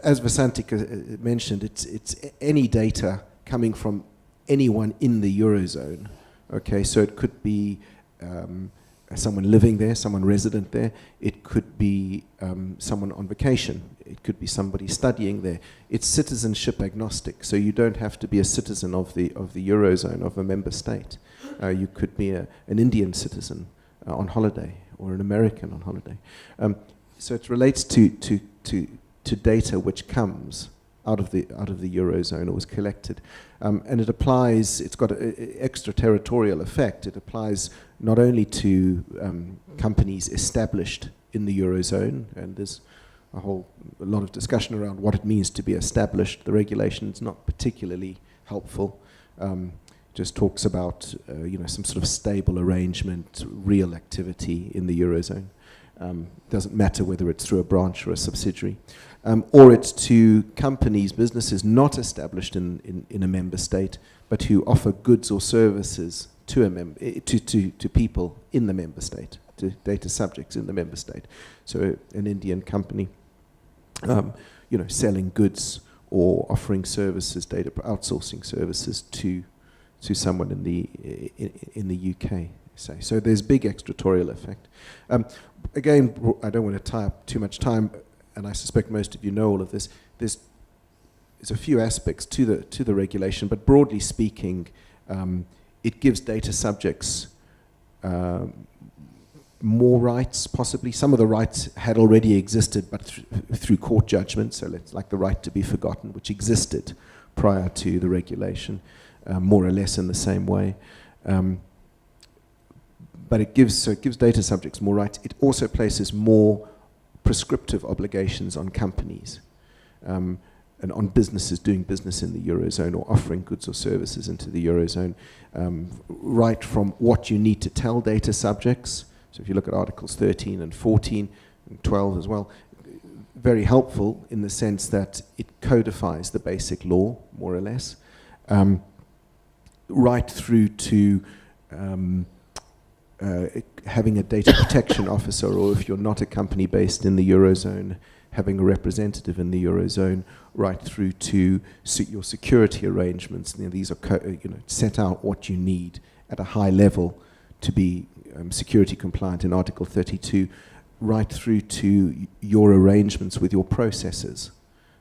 as Vasantika mentioned, it's any data coming from anyone in the Eurozone. Okay, so it could be someone living there, someone resident there. It could be someone on vacation. It could be somebody studying there. It's citizenship agnostic, so you don't have to be a citizen of the Eurozone, of a member state. You could be an Indian citizen on holiday, or an American on holiday. So it relates to data which comes out of the Eurozone or was collected. And it applies, it's got an extraterritorial effect. It applies not only to companies established in the Eurozone, and there's a lot of discussion around what it means to be established. The regulation is not particularly helpful. Just talks about some sort of stable arrangement, real activity in the Eurozone. Doesn't matter whether it's through a branch or a subsidiary. Or it's to companies, businesses not established in a member state, but who offer goods or services to people in the member state, to data subjects in the member state. So an Indian company, selling goods or offering services, data outsourcing services to someone in the UK. So there's big extraterritorial effect. Again, I don't want to tie up too much time, and I suspect most of you know all of this. There's a few aspects to the regulation, but broadly speaking, it gives data subjects more rights, possibly. Some of the rights had already existed, but through court judgment, so like the right to be forgotten, which existed prior to the regulation, more or less in the same way. But it gives data subjects more rights. It also places more prescriptive obligations on companies and on businesses doing business in the Eurozone or offering goods or services into the Eurozone, right from what you need to tell data subjects. So if you look at Articles 13 and 14 and 12 as well, very helpful in the sense that it codifies the basic law, more or less, right through to having a data protection officer, or if you're not a company based in the Eurozone, having a representative in the Eurozone, right through to your security arrangements. These are set out what you need at a high level to be security compliant in Article 32, right through to your arrangements with your processors.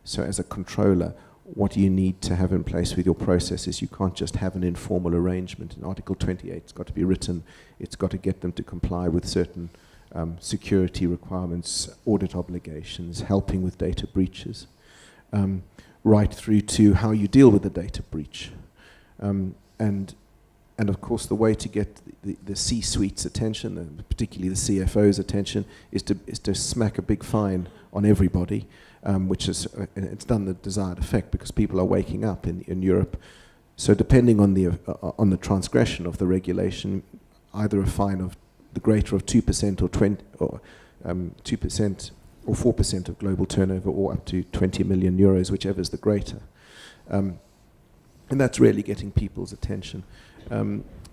So as a controller, what do you need to have in place with your processes? You can't just have an informal arrangement. In Article 28, it's got to be written. It's got to get them to comply with certain security requirements, audit obligations, helping with data breaches, right through to how you deal with the data breach. And of course, the way to get the C-suite's attention, particularly the CFO's attention, is to smack a big fine on everybody, which is it's done the desired effect because people are waking up in Europe. So depending on the transgression of the regulation, either a fine of the greater of 2% or 2% or 4% of global turnover, or up to 20 million euros, whichever is the greater. And that's really getting people's attention.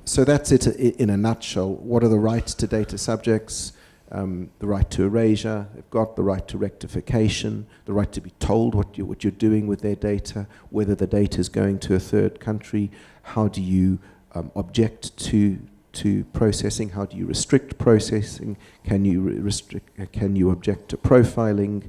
So that's it in a nutshell. What are the rights to data subjects? The right to erasure, they've got the right to rectification, the right to be told what you're doing with their data, whether the data is going to a third country, how do you object to processing, how do you restrict processing, can you object to profiling,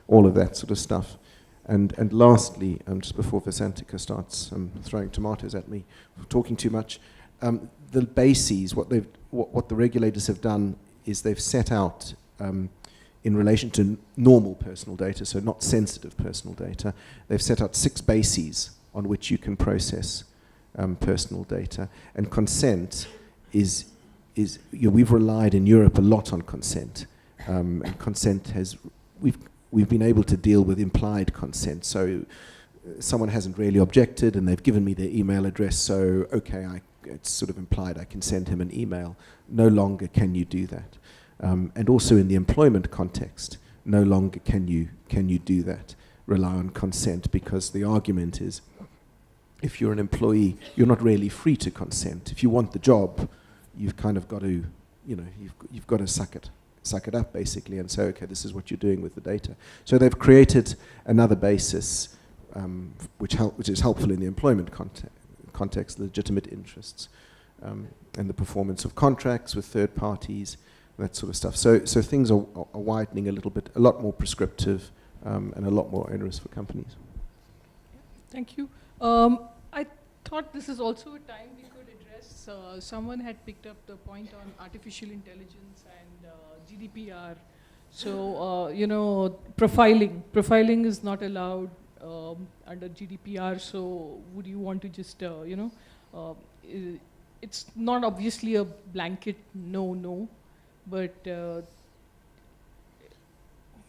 all of that sort of stuff. And lastly, just before Vasantika starts throwing tomatoes at me for talking too much, the bases, what the regulators have done is they've set out in relation to normal personal data, so not sensitive personal data, they've set out 6 bases on which you can process personal data. And consent is we've relied in Europe a lot on consent, and consent we've been able to deal with implied consent. So someone hasn't really objected, and they've given me their email address. So okay, it's sort of implied I can send him an email. No longer can you do that. And also in the employment context, no longer can you do that. Rely on consent, because the argument is, if you're an employee, you're not really free to consent. If you want the job, you've kind of got to, you've got to suck it up basically, and say, okay, this is what you're doing with the data. So they've created another basis, which is helpful in the employment context, legitimate interests, and the performance of contracts with third parties, that sort of stuff. So things are widening a little bit, a lot more prescriptive, and a lot more onerous for companies. Thank you. I thought this is also a time we could address, someone had picked up the point on artificial intelligence and GDPR. So, profiling is not allowed under GDPR. So would you want to just, it's not obviously a blanket no, but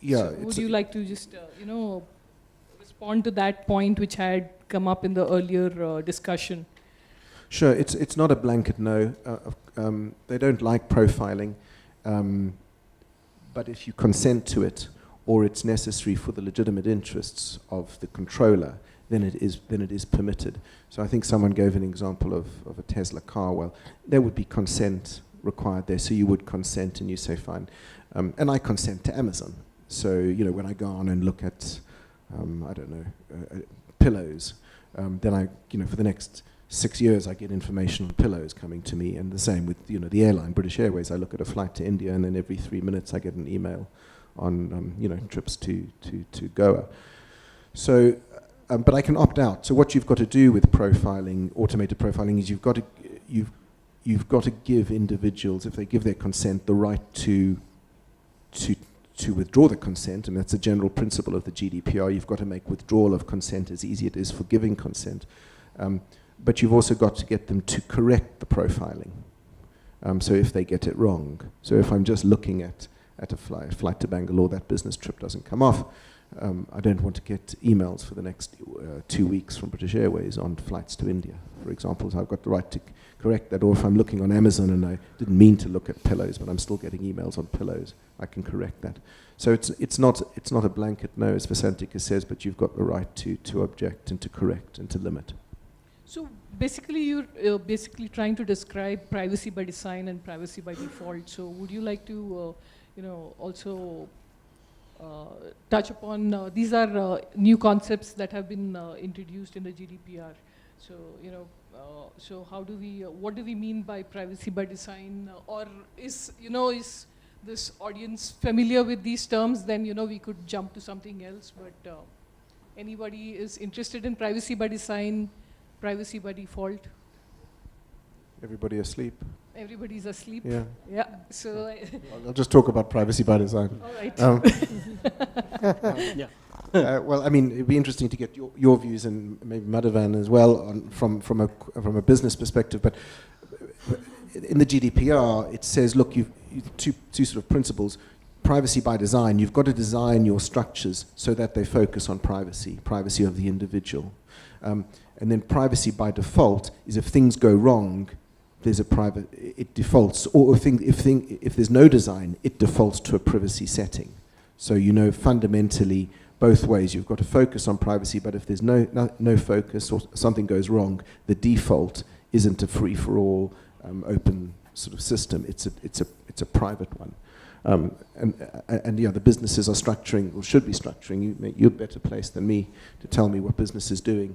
Yeah. so would you like to just, respond to that point which had come up in the earlier discussion? Sure, it's not a blanket no. They don't like profiling, but if you consent to it, or it's necessary for the legitimate interests of the controller, then it is permitted. So I think someone gave an example of a Tesla car. Well, there would be consent required there, so you would consent and you say fine. And I consent to Amazon. So, when I go on and look at, pillows, then I, for the next 6 years I get information on pillows coming to me, and the same with, the airline, British Airways. I look at a flight to India, and then every 3 minutes I get an email on, trips to Goa. So, but I can opt out. So what you've got to do with profiling, automated profiling, is you've got to give individuals, if they give their consent, the right to withdraw the consent, and that's a general principle of the GDPR. You've got to make withdrawal of consent as easy as it is for giving consent. But you've also got to get them to correct the profiling. So if they get it wrong. So if I'm just looking at a flight to Bangalore, that business trip doesn't come off, I don't want to get emails for the next 2 weeks from British Airways on flights to India, for example. So I've got the right to correct that. Or if I'm looking on Amazon and I didn't mean to look at pillows, but I'm still getting emails on pillows, I can correct that. So it's not a blanket no, as Vasantika says, but you've got the right to object and to correct and to limit. So basically, you're basically trying to describe privacy by design and privacy by default. So would you like to, also touch upon, these are new concepts that have been introduced in the GDPR. So, so how do we, what do we mean by privacy by design? Or is this audience familiar with these terms? Then, we could jump to something else. But anybody is interested in privacy by design, privacy by default? Everybody asleep? Everybody's asleep. Yeah. Yeah. So. I'll just talk about privacy by design. All right. Well, I mean, it'd be interesting to get your views, and maybe Madhavan as well, from a business perspective. But in the GDPR, it says, look, you've two sort of principles. Privacy by design. You've got to design your structures so that they focus on privacy of the individual. And then privacy by default is if things go wrong, there's it defaults, or if there's no design, it defaults to a privacy setting. So fundamentally both ways, you've got to focus on privacy, but if there's no focus or something goes wrong, the default isn't a free-for-all open sort of system. It's a private one. And the businesses are structuring, or should be structuring. You're better placed than me to tell me what business is doing.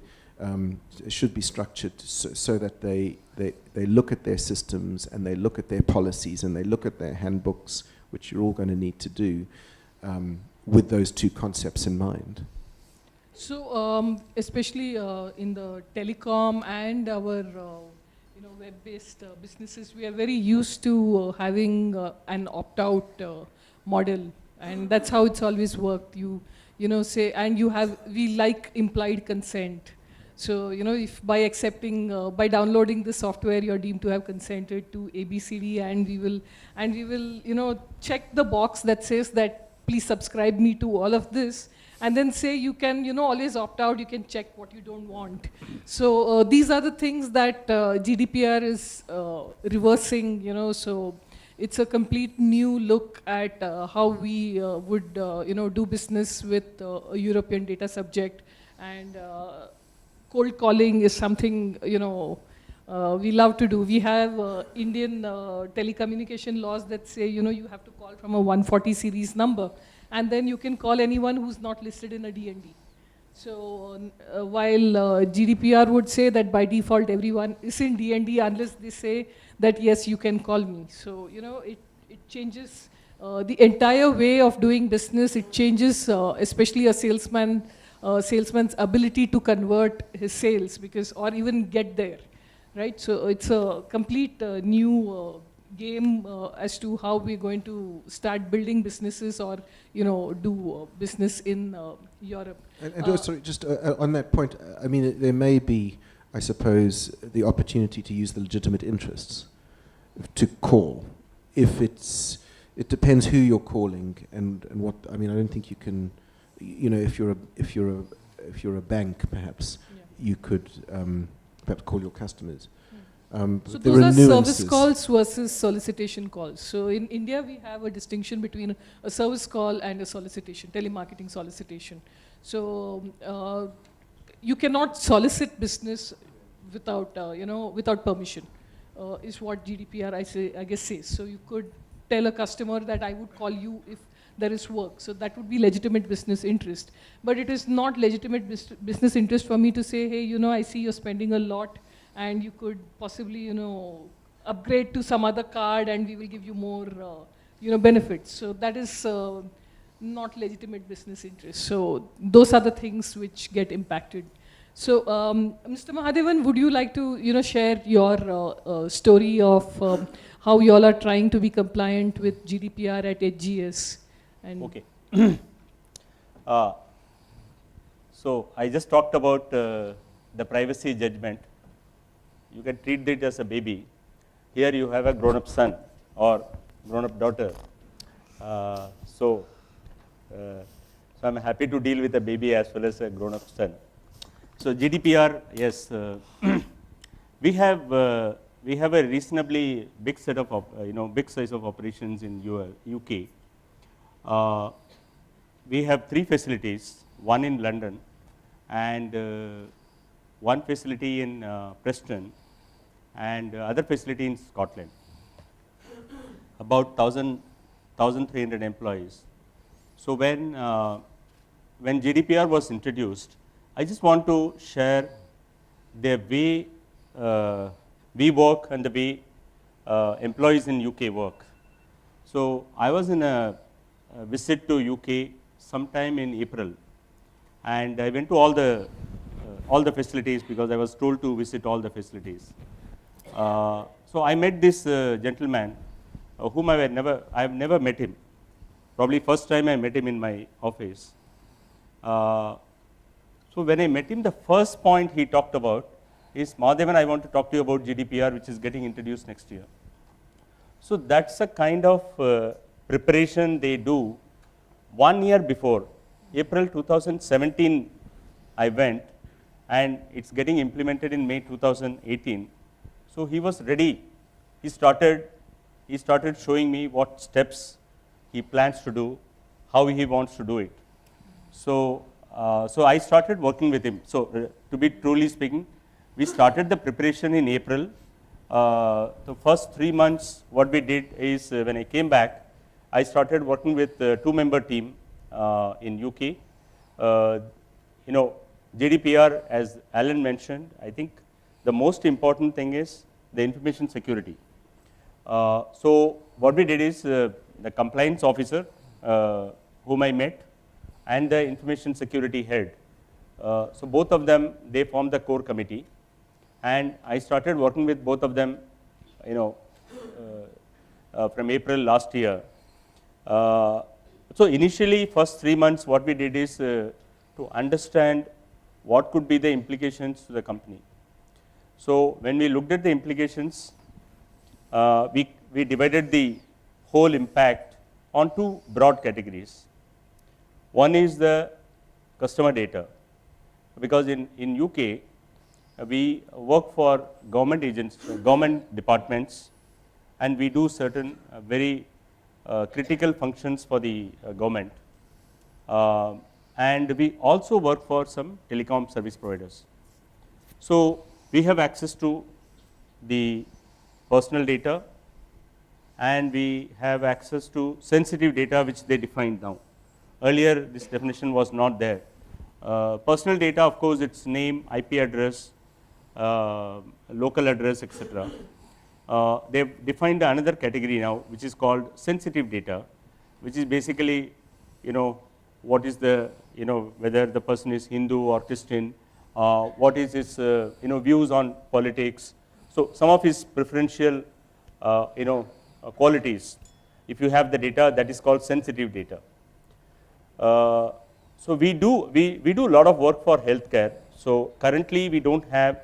Should be structured so that they look at their systems, and they look at their policies, and they look at their handbooks, which you're all going to need to do, with those two concepts in mind. So especially in the telecom and our web-based businesses, we are very used to having an opt-out model, and that's how it's always worked. We like implied consent. So, if by accepting, by downloading the software, you're deemed to have consented to ABCD, and we will, check the box that says that please subscribe me to all of this, and then say you can, always opt out. You can check what you don't want. So these are the things that GDPR is reversing. So it's a complete new look at how we would, do business with a European data subject, and cold calling is something, we love to do. We have Indian telecommunication laws that say, you have to call from a 140 series number, and then you can call anyone who's not listed in a DND. So while GDPR would say that by default everyone is in DND unless they say that yes, you can call me. So, it changes the entire way of doing business. It changes especially a salesman's ability to convert his sales, or even get there, right? So it's a complete new game as to how we're going to start building businesses or, do business in Europe. And sorry, just on that point, I mean, there may be, I suppose, the opportunity to use the legitimate interests to call. It depends who you're calling and what. I mean, I don't think you can. If you're a bank, perhaps you could perhaps call your customers. So there those are service nuances. calls versus solicitation calls. So in India, we have a distinction between a service call and a solicitation, telemarketing solicitation. So you cannot solicit business without, without permission, is what GDPR I guess says. So you could tell a customer that I would call you if there is work. So that would be legitimate business interest. But it is not legitimate business interest for me to say, hey, I see you're spending a lot, and you could possibly, upgrade to some other card and we will give you more, benefits. So that is not legitimate business interest. So those are the things which get impacted. So Mr. Mahadevan, would you like to, share your story of how you all are trying to be compliant with GDPR at HGS? Okay. So I just talked about the privacy judgment. You can treat it as a baby. Here you have a grown-up son or grown-up daughter. So I'm happy to deal with a baby as well as a grown-up son. So GDPR, yes, we have a reasonably big set of big size of operations in UK. We have 3 facilities, one in London and one facility in Preston and other facility in Scotland. About 1,300 employees. So when GDPR was introduced, I just want to share the way we work and the way employees in UK work. So I was in a visit to UK sometime in April, and I went to all the facilities because I was told to visit all the facilities. So I met this gentleman whom I have never met him. Probably first time I met him in my office. So when I met him, the first point he talked about is, Mahadevan, I want to talk to you about GDPR, which is getting introduced next year. So that's a kind of preparation they do 1 year before. April 2017 I went, and it's getting implemented in May 2018. So he was ready. He started showing me what steps he plans to do, how he wants to do it. So I started working with him. So to be truly speaking, we started the preparation in April. The first 3 months, what we did is when I came back, I started working with a 2-member team in UK. GDPR, as Alan mentioned, I think the most important thing is the information security. So what we did is the compliance officer whom I met and the information security head. So both of them, they formed the core committee, and I started working with both of them, from April last year. So initially, first 3 months, what we did is to understand what could be the implications to the company. So when we looked at the implications, we divided the whole impact on two broad categories. One is the customer data, because in UK, we work for government agents, government departments, and we do certain very critical functions for the government. And we also work for some telecom service providers. So we have access to the personal data, and we have access to sensitive data which they defined now. Earlier this definition was not there. Personal data, of course, its name, IP address, local address, etc. They have defined another category now, which is called sensitive data, which is basically, what is the, whether the person is Hindu or Christian, what is his, views on politics. So some of his preferential, qualities. If you have the data, that is called sensitive data. So we do a lot of work for healthcare. So currently we don't have,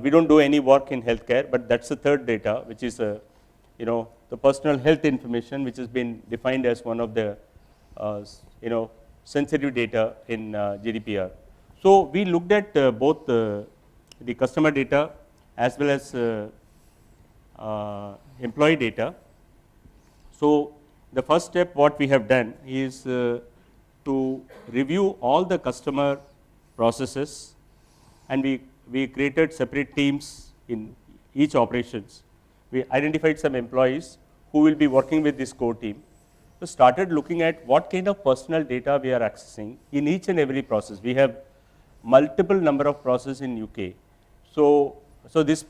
we don't do any work in healthcare, but that's the third data, which is, the personal health information, which has been defined as one of the, sensitive data in GDPR. So we looked at both the customer data as well as employee data. So the first step what we have done is to review all the customer processes, and we created separate teams in each operations. We identified some employees who will be working with this core team. So started looking at what kind of personal data we are accessing in each and every process. We have multiple number of processes in UK. So this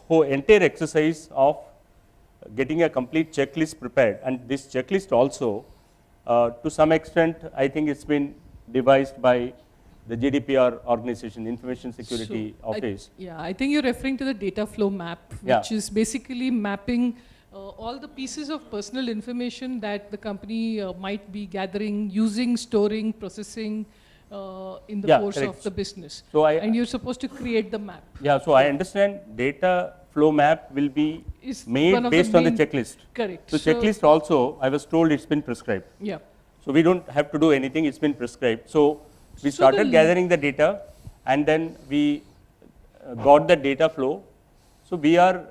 whole entire exercise of getting a complete checklist prepared, and this checklist also, to some extent, I think it's been devised by the GDPR organization, Information Security Office. I think you're referring to the data flow map, which is basically mapping all the pieces of personal information that the company might be gathering, using, storing, processing in the course of the business. So and you're supposed to create the map. Yeah, so I understand data flow map will be made based on the checklist. Correct. So checklist also, I was told it's been prescribed. Yeah. So we don't have to do anything, it's been prescribed. So we started gathering the data, and then we got the data flow. So we are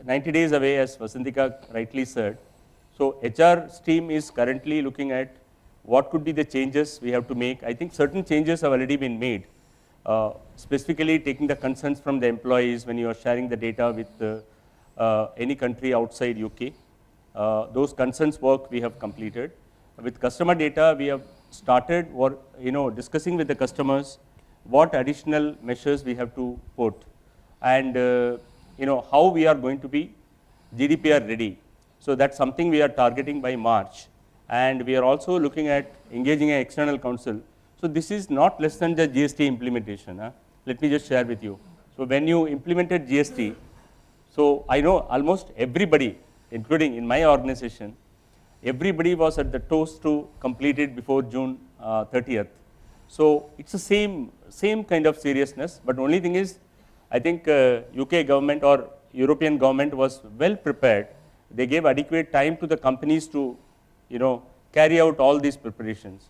90 days away, as Vasantika rightly said. So HR's team is currently looking at what could be the changes we have to make. I think certain changes have already been made, specifically taking the concerns from the employees when you are sharing the data with any country outside UK. Those concerns work we have completed. With customer data, we have started discussing with the customers what additional measures we have to put, and how we are going to be GDPR ready. So that's something we are targeting by March, and we are also looking at engaging an external counsel. So this is not less than the GST implementation. Let me just share with you. So when you implemented GST, so I know almost everybody, including in my organization, everybody was at the toast to complete it before June 30th. So it's the same kind of seriousness, but only thing is, I think UK government or European government was well prepared. They gave adequate time to the companies to, carry out all these preparations.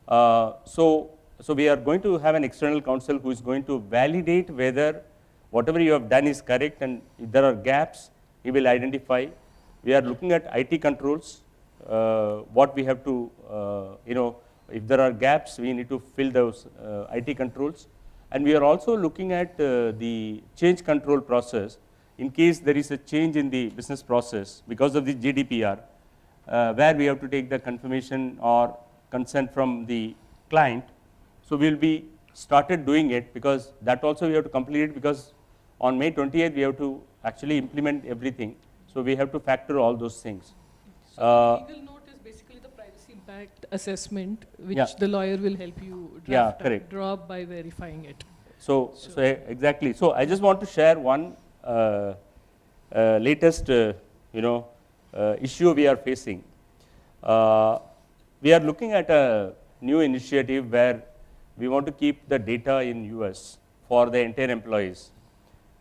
So we are going to have an external counsel who is going to validate whether whatever you have done is correct, and if there are gaps, he will identify. We are looking at IT controls. What we have to, if there are gaps, we need to fill those IT controls. And we are also looking at the change control process in case there is a change in the business process because of the GDPR, where we have to take the confirmation or consent from the client. So we will be started doing it, because that also we have to complete it, because on May 28th we have to actually implement everything. So we have to factor all those things. So the legal note is basically the privacy impact assessment, which the lawyer will help you draw up by verifying it. So exactly. So I just want to share one latest, issue we are facing. We are looking at a new initiative where we want to keep the data in US for the entire employees.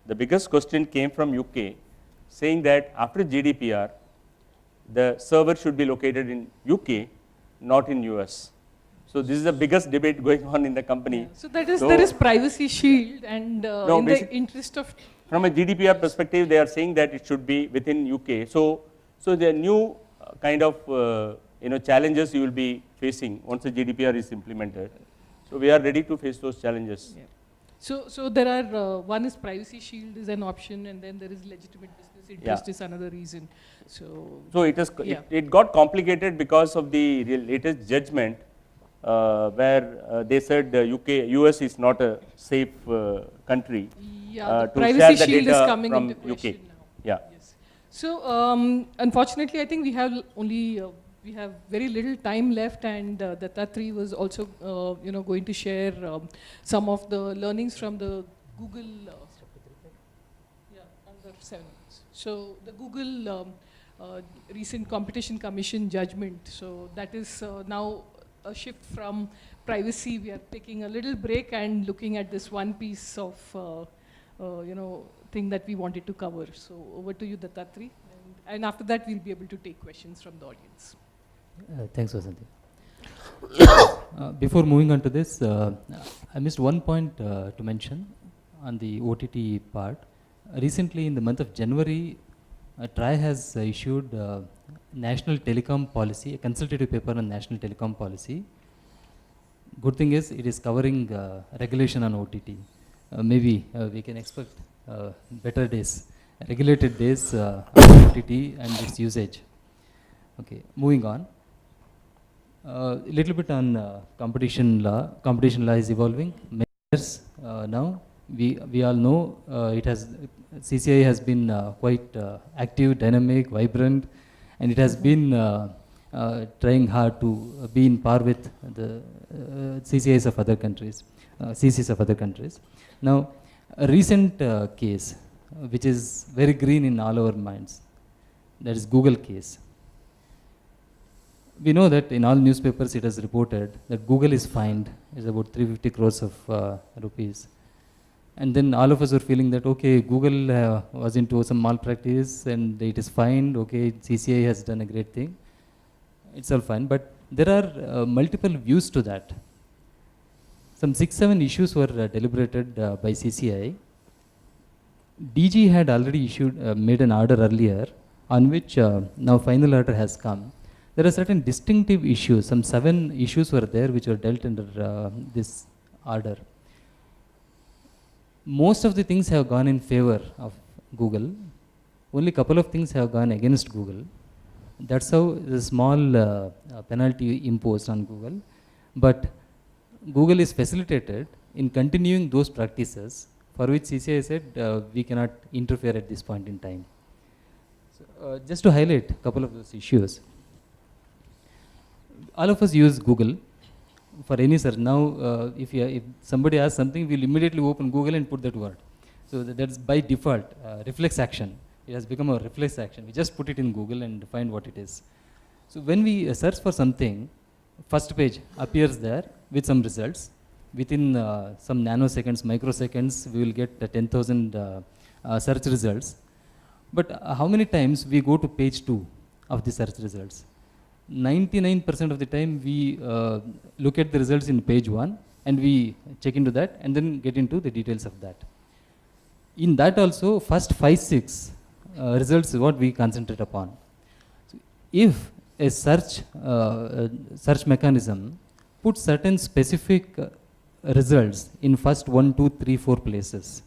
The biggest question came from UK, saying that after GDPR, the server should be located in UK, not in US. So this is the biggest debate going on in the company. So that is, So- there is privacy shield, and No, in the basic- interest of From a GDPR perspective, they are saying that it should be within UK. So the new kind of challenges you will be facing once the GDPR is implemented. So we are ready to face those challenges. Yeah. So there are, one is privacy shield is an option, and then there is legitimate business interest is another reason. So it is Yeah. it got complicated because of the latest judgment where they said US is not a safe country yeah, the to privacy share the shield is data coming from into question UK. now. Yeah. Yes. So unfortunately, I think we have only we have very little time left, and Dattatri was also going to share some of the learnings from the Google. Under 7 minutes. So the Google recent Competition Commission judgment. So that is now a shift from privacy. We are taking a little break and looking at this one piece of thing that we wanted to cover. So over to you, Dattatri, and after that we'll be able to take questions from the audience. Thanks, Vasanthi. Before moving on to this, I missed one point to mention on the OTT part. Recently, in the month of January, TRAI has issued National Telecom Policy, a consultative paper on National Telecom Policy. Good thing is, it is covering regulation on OTT. Maybe we can expect better days, regulated days on OTT and its usage. Okay, moving on. A little bit on competition law. Competition law is evolving. Many years now. We all know CCI has been quite active, dynamic, vibrant, and it has been trying hard to be in par with the CCIs of other countries, CCs of other countries. Now, a recent case, which is very green in all our minds, that is Google case. We know that in all newspapers it has reported that Google is fined, is about 350 crores of rupees. And then all of us were feeling that, okay, Google was into some malpractice and it is fined, okay, CCI has done a great thing. It's all fine, but there are multiple views to that. Some 6-7 issues were deliberated by CCI. DG had already made an order earlier on which now final order has come. There are certain distinctive issues, some 7 issues were there which were dealt under this order. Most of the things have gone in favor of Google. Only a couple of things have gone against Google. That's how the small penalty imposed on Google. But Google is facilitated in continuing those practices for which CCI said we cannot interfere at this point in time. So, just to highlight a couple of those issues. All of us use Google for any search. Now, if somebody asks something, we'll immediately open Google and put that word. So that's by default, reflex action. It has become a reflex action. We just put it in Google and find what it is. So when we search for something, first page appears there with some results. Within some nanoseconds, microseconds, we will get 10,000 search results. But how many times we go to page 2 of the search results? 99% of the time we look at the results in page 1 and we check into that and then get into the details of that. In that also, first 5-6 results is what we concentrate upon. So if a search mechanism puts certain specific results in first 1, 2, 3, 4 places,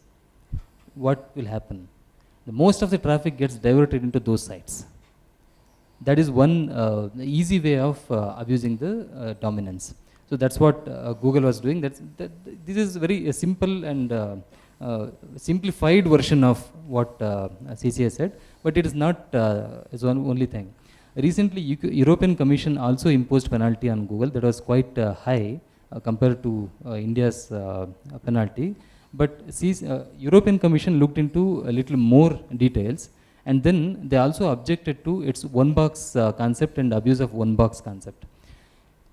what will happen? The most of the traffic gets diverted into those sites. That is one easy way of abusing the dominance. So that's what Google was doing. This is very simple and simplified version of what CCI said, but it is not its only thing. Recently, European Commission also imposed penalty on Google that was quite high compared to India's penalty. But European Commission looked into a little more details. And then they also objected to its one box concept and abuse of one box concept.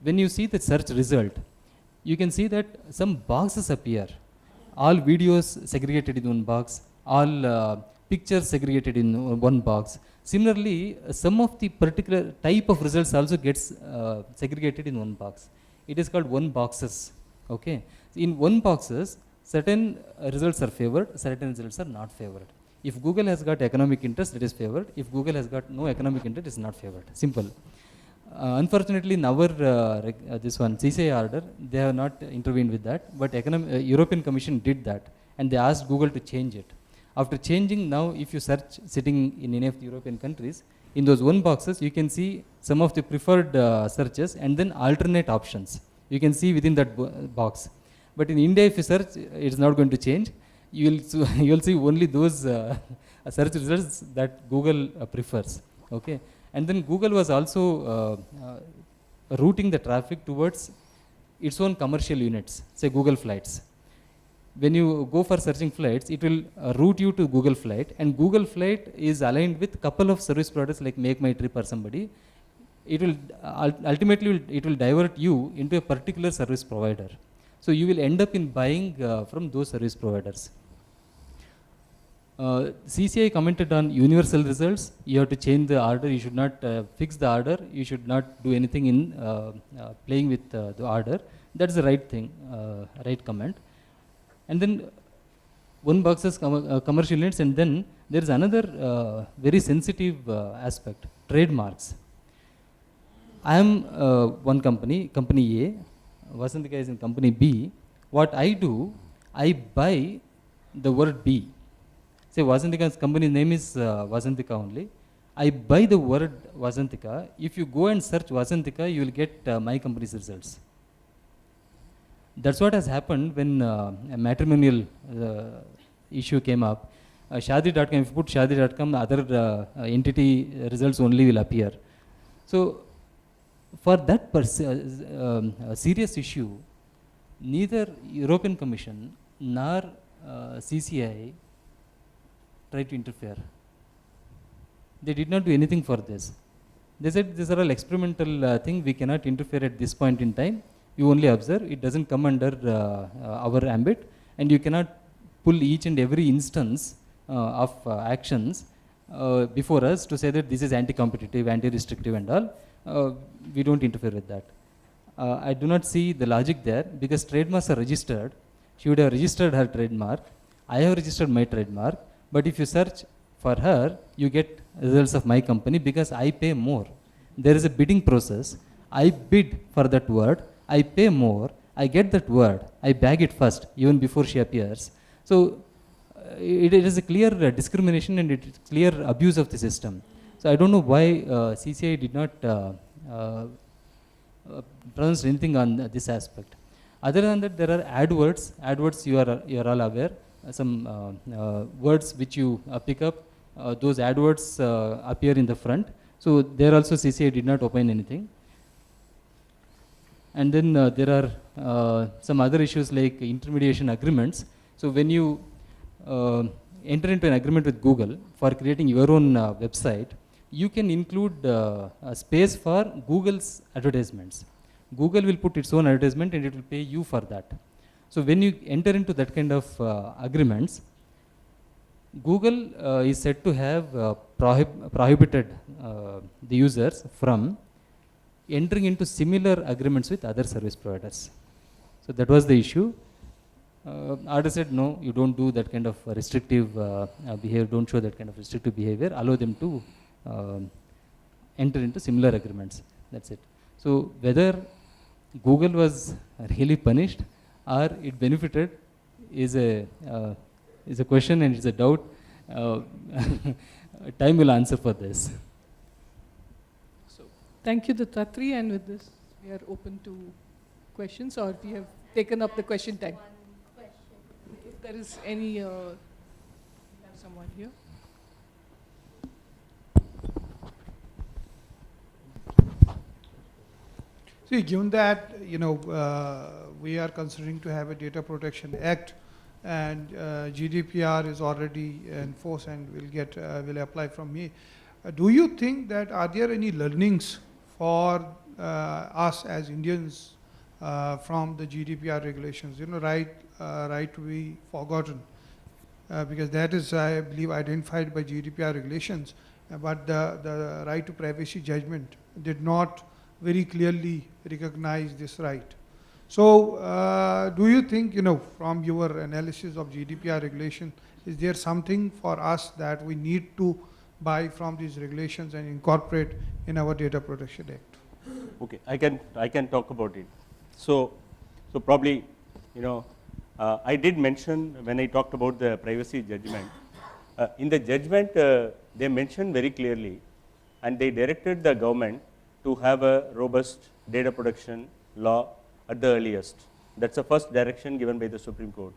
When you see the search result, you can see that some boxes appear. All videos segregated in one box, all pictures segregated in one box. Similarly, some of the particular type of results also gets segregated in one box. It is called one boxes. Okay. In one boxes, certain results are favored, certain results are not favored. If Google has got economic interest, it is favored. If Google has got no economic interest, it is not favored. Simple. Unfortunately, in our this one CCI order, they have not intervened with that. But European Commission did that, and they asked Google to change it. After changing, now if you search sitting in any of the European countries, in those one boxes, you can see some of the preferred searches and then alternate options. You can see within that box. But in India, if you search, it is not going to change. You will see only those search results that Google prefers. Okay. And then Google was also routing the traffic towards its own commercial units, say Google Flights. When you go for searching flights, it will route you to Google Flight, and Google Flight is aligned with couple of service providers like Make My Trip or somebody. It will ultimately it will divert you into a particular service provider. So you will end up in buying from those service providers. CCI commented on universal results. You have to change the order. You should not fix the order. You should not do anything in playing with the order. That's the right thing, right comment. And then one box is commercial units, and then there is another very sensitive aspect, trademarks. I am one company, company A, Vasantika is in company B. What I do, I buy the word B. Say Vasantika's company name is Vasantika only. I buy the word Vasantika. If you go and search Vasantika, you will get my company's results. That's what has happened when a matrimonial issue came up. Shadi.com, if you put Shadi.com, other entity results only will appear. So, for that serious issue, neither European Commission nor CCI tried to interfere. They did not do anything for this. They said these are all experimental thing, we cannot interfere at this point in time. You only observe, it doesn't come under our ambit, and you cannot pull each and every instance of actions before us to say that this is anti-competitive, anti-restrictive and all. We don't interfere with that. I do not see the logic there, because trademarks are registered. She would have registered her trademark. I have registered my trademark. But if you search for her, you get results of my company because I pay more. There is a bidding process. I bid for that word. I pay more. I get that word. I bag it first, even before she appears. So it is a clear discrimination, and it is clear abuse of the system. So I don't know why CCI did not pronounce anything on this aspect. Other than that, there are AdWords. AdWords, you are all aware. Some words which you pick up, those AdWords appear in the front. So there also CCI did not opine anything. And then there are some other issues like intermediation agreements. So when you enter into an agreement with Google for creating your own website, you can include a space for Google's advertisements. Google will put its own advertisement and it will pay you for that. So when you enter into that kind of agreements, Google is said to have prohibited the users from entering into similar agreements with other service providers. So that was the issue. Order said, no, you don't do that kind of restrictive behavior, don't show that kind of restrictive behavior, allow them to enter into similar agreements. That's it. So whether Google was really punished or it benefited is a question, and it's a doubt. Time will answer for this. So, thank you, Dattatri, and with this, we are open to questions, or we have taken up the question time. If there is any, we have someone here. See, given that we are considering to have a Data Protection Act, and GDPR is already in force and will apply from May. Do you think that are there any learnings for us as Indians from the GDPR regulations. You know, right to be forgotten, because that is, I believe, identified by GDPR regulations, but the right to privacy judgment did not very clearly recognize this right. So, do you think, you know, from your analysis of GDPR regulation, is there something for us that we need to buy from these regulations and incorporate in our Data Protection Act? Okay, I can talk about it. So probably, you know, I did mention when I talked about the privacy judgment. In the judgment, they mentioned very clearly, and they directed the government to have a robust data protection law at the earliest. That's the first direction given by the Supreme Court.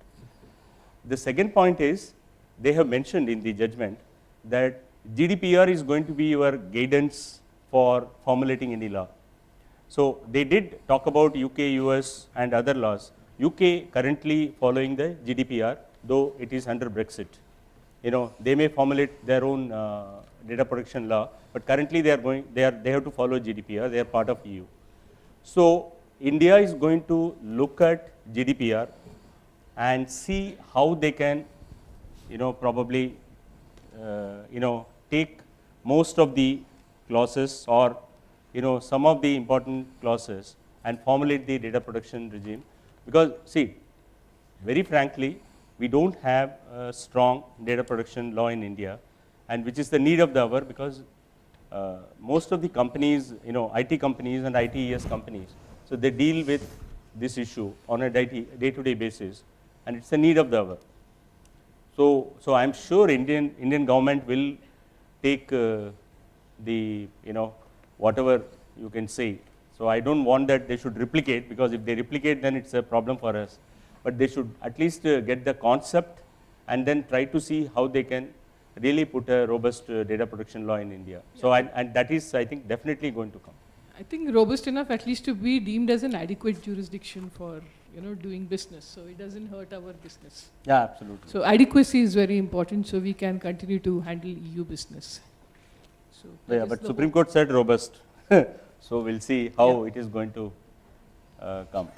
The second point is, they have mentioned in the judgment that GDPR is going to be your guidance for formulating any law. So they did talk about UK, US and other laws. UK currently following the GDPR, though it is under Brexit. You know, they may formulate their own data protection law, but currently they have to follow GDPR, they are part of EU. So India is going to look at GDPR and see how they can, you know, probably, you know, take most of the clauses or, you know, some of the important clauses and formulate the data protection regime. Because see, very frankly, we don't have a strong data protection law in India, and which is the need of the hour, because most of the companies, you know, IT companies and ITES companies, so they deal with this issue on a day-to-day basis, and it's a need of the hour. So I'm sure Indian government will take the, you know, whatever you can say. So I don't want that they should replicate, because if they replicate, then it's a problem for us. But they should at least get the concept and then try to see how they can really put a robust data protection law in India. So and that is, I think, definitely going to come. I think robust enough at least to be deemed as an adequate jurisdiction for, you know, doing business, so it doesn't hurt our business. Yeah, absolutely. So adequacy is very important, so we can continue to handle EU business. So that Yeah, is but the Supreme Court said robust. So we'll see how it is going to come.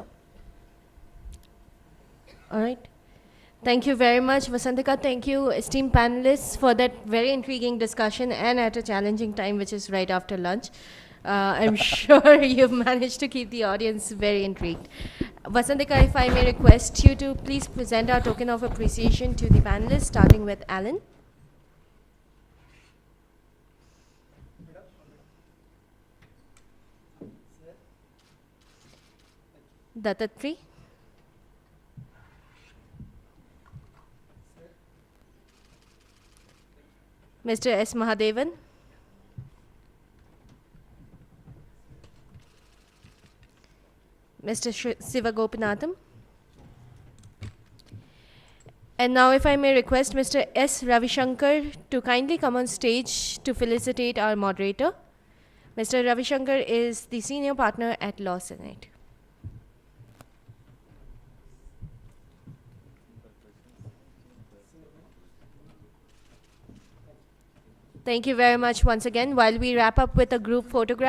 All right. Thank you very much, Vasantika. Thank you, esteemed panelists, for that very intriguing discussion and at a challenging time, which is right after lunch. I'm sure you've managed to keep the audience very intrigued. Vasantika, if I may request you to please present our token of appreciation to the panelists, starting with Alan. Dattatri. Mr. S. Mahadevan. Mr. Sivagopinatham. And now if I may request Mr. S. Ravishankar to kindly come on stage to felicitate our moderator. Mr. Ravishankar is the senior partner at Law Senate. Thank you very much once again. While we wrap up with a group photograph,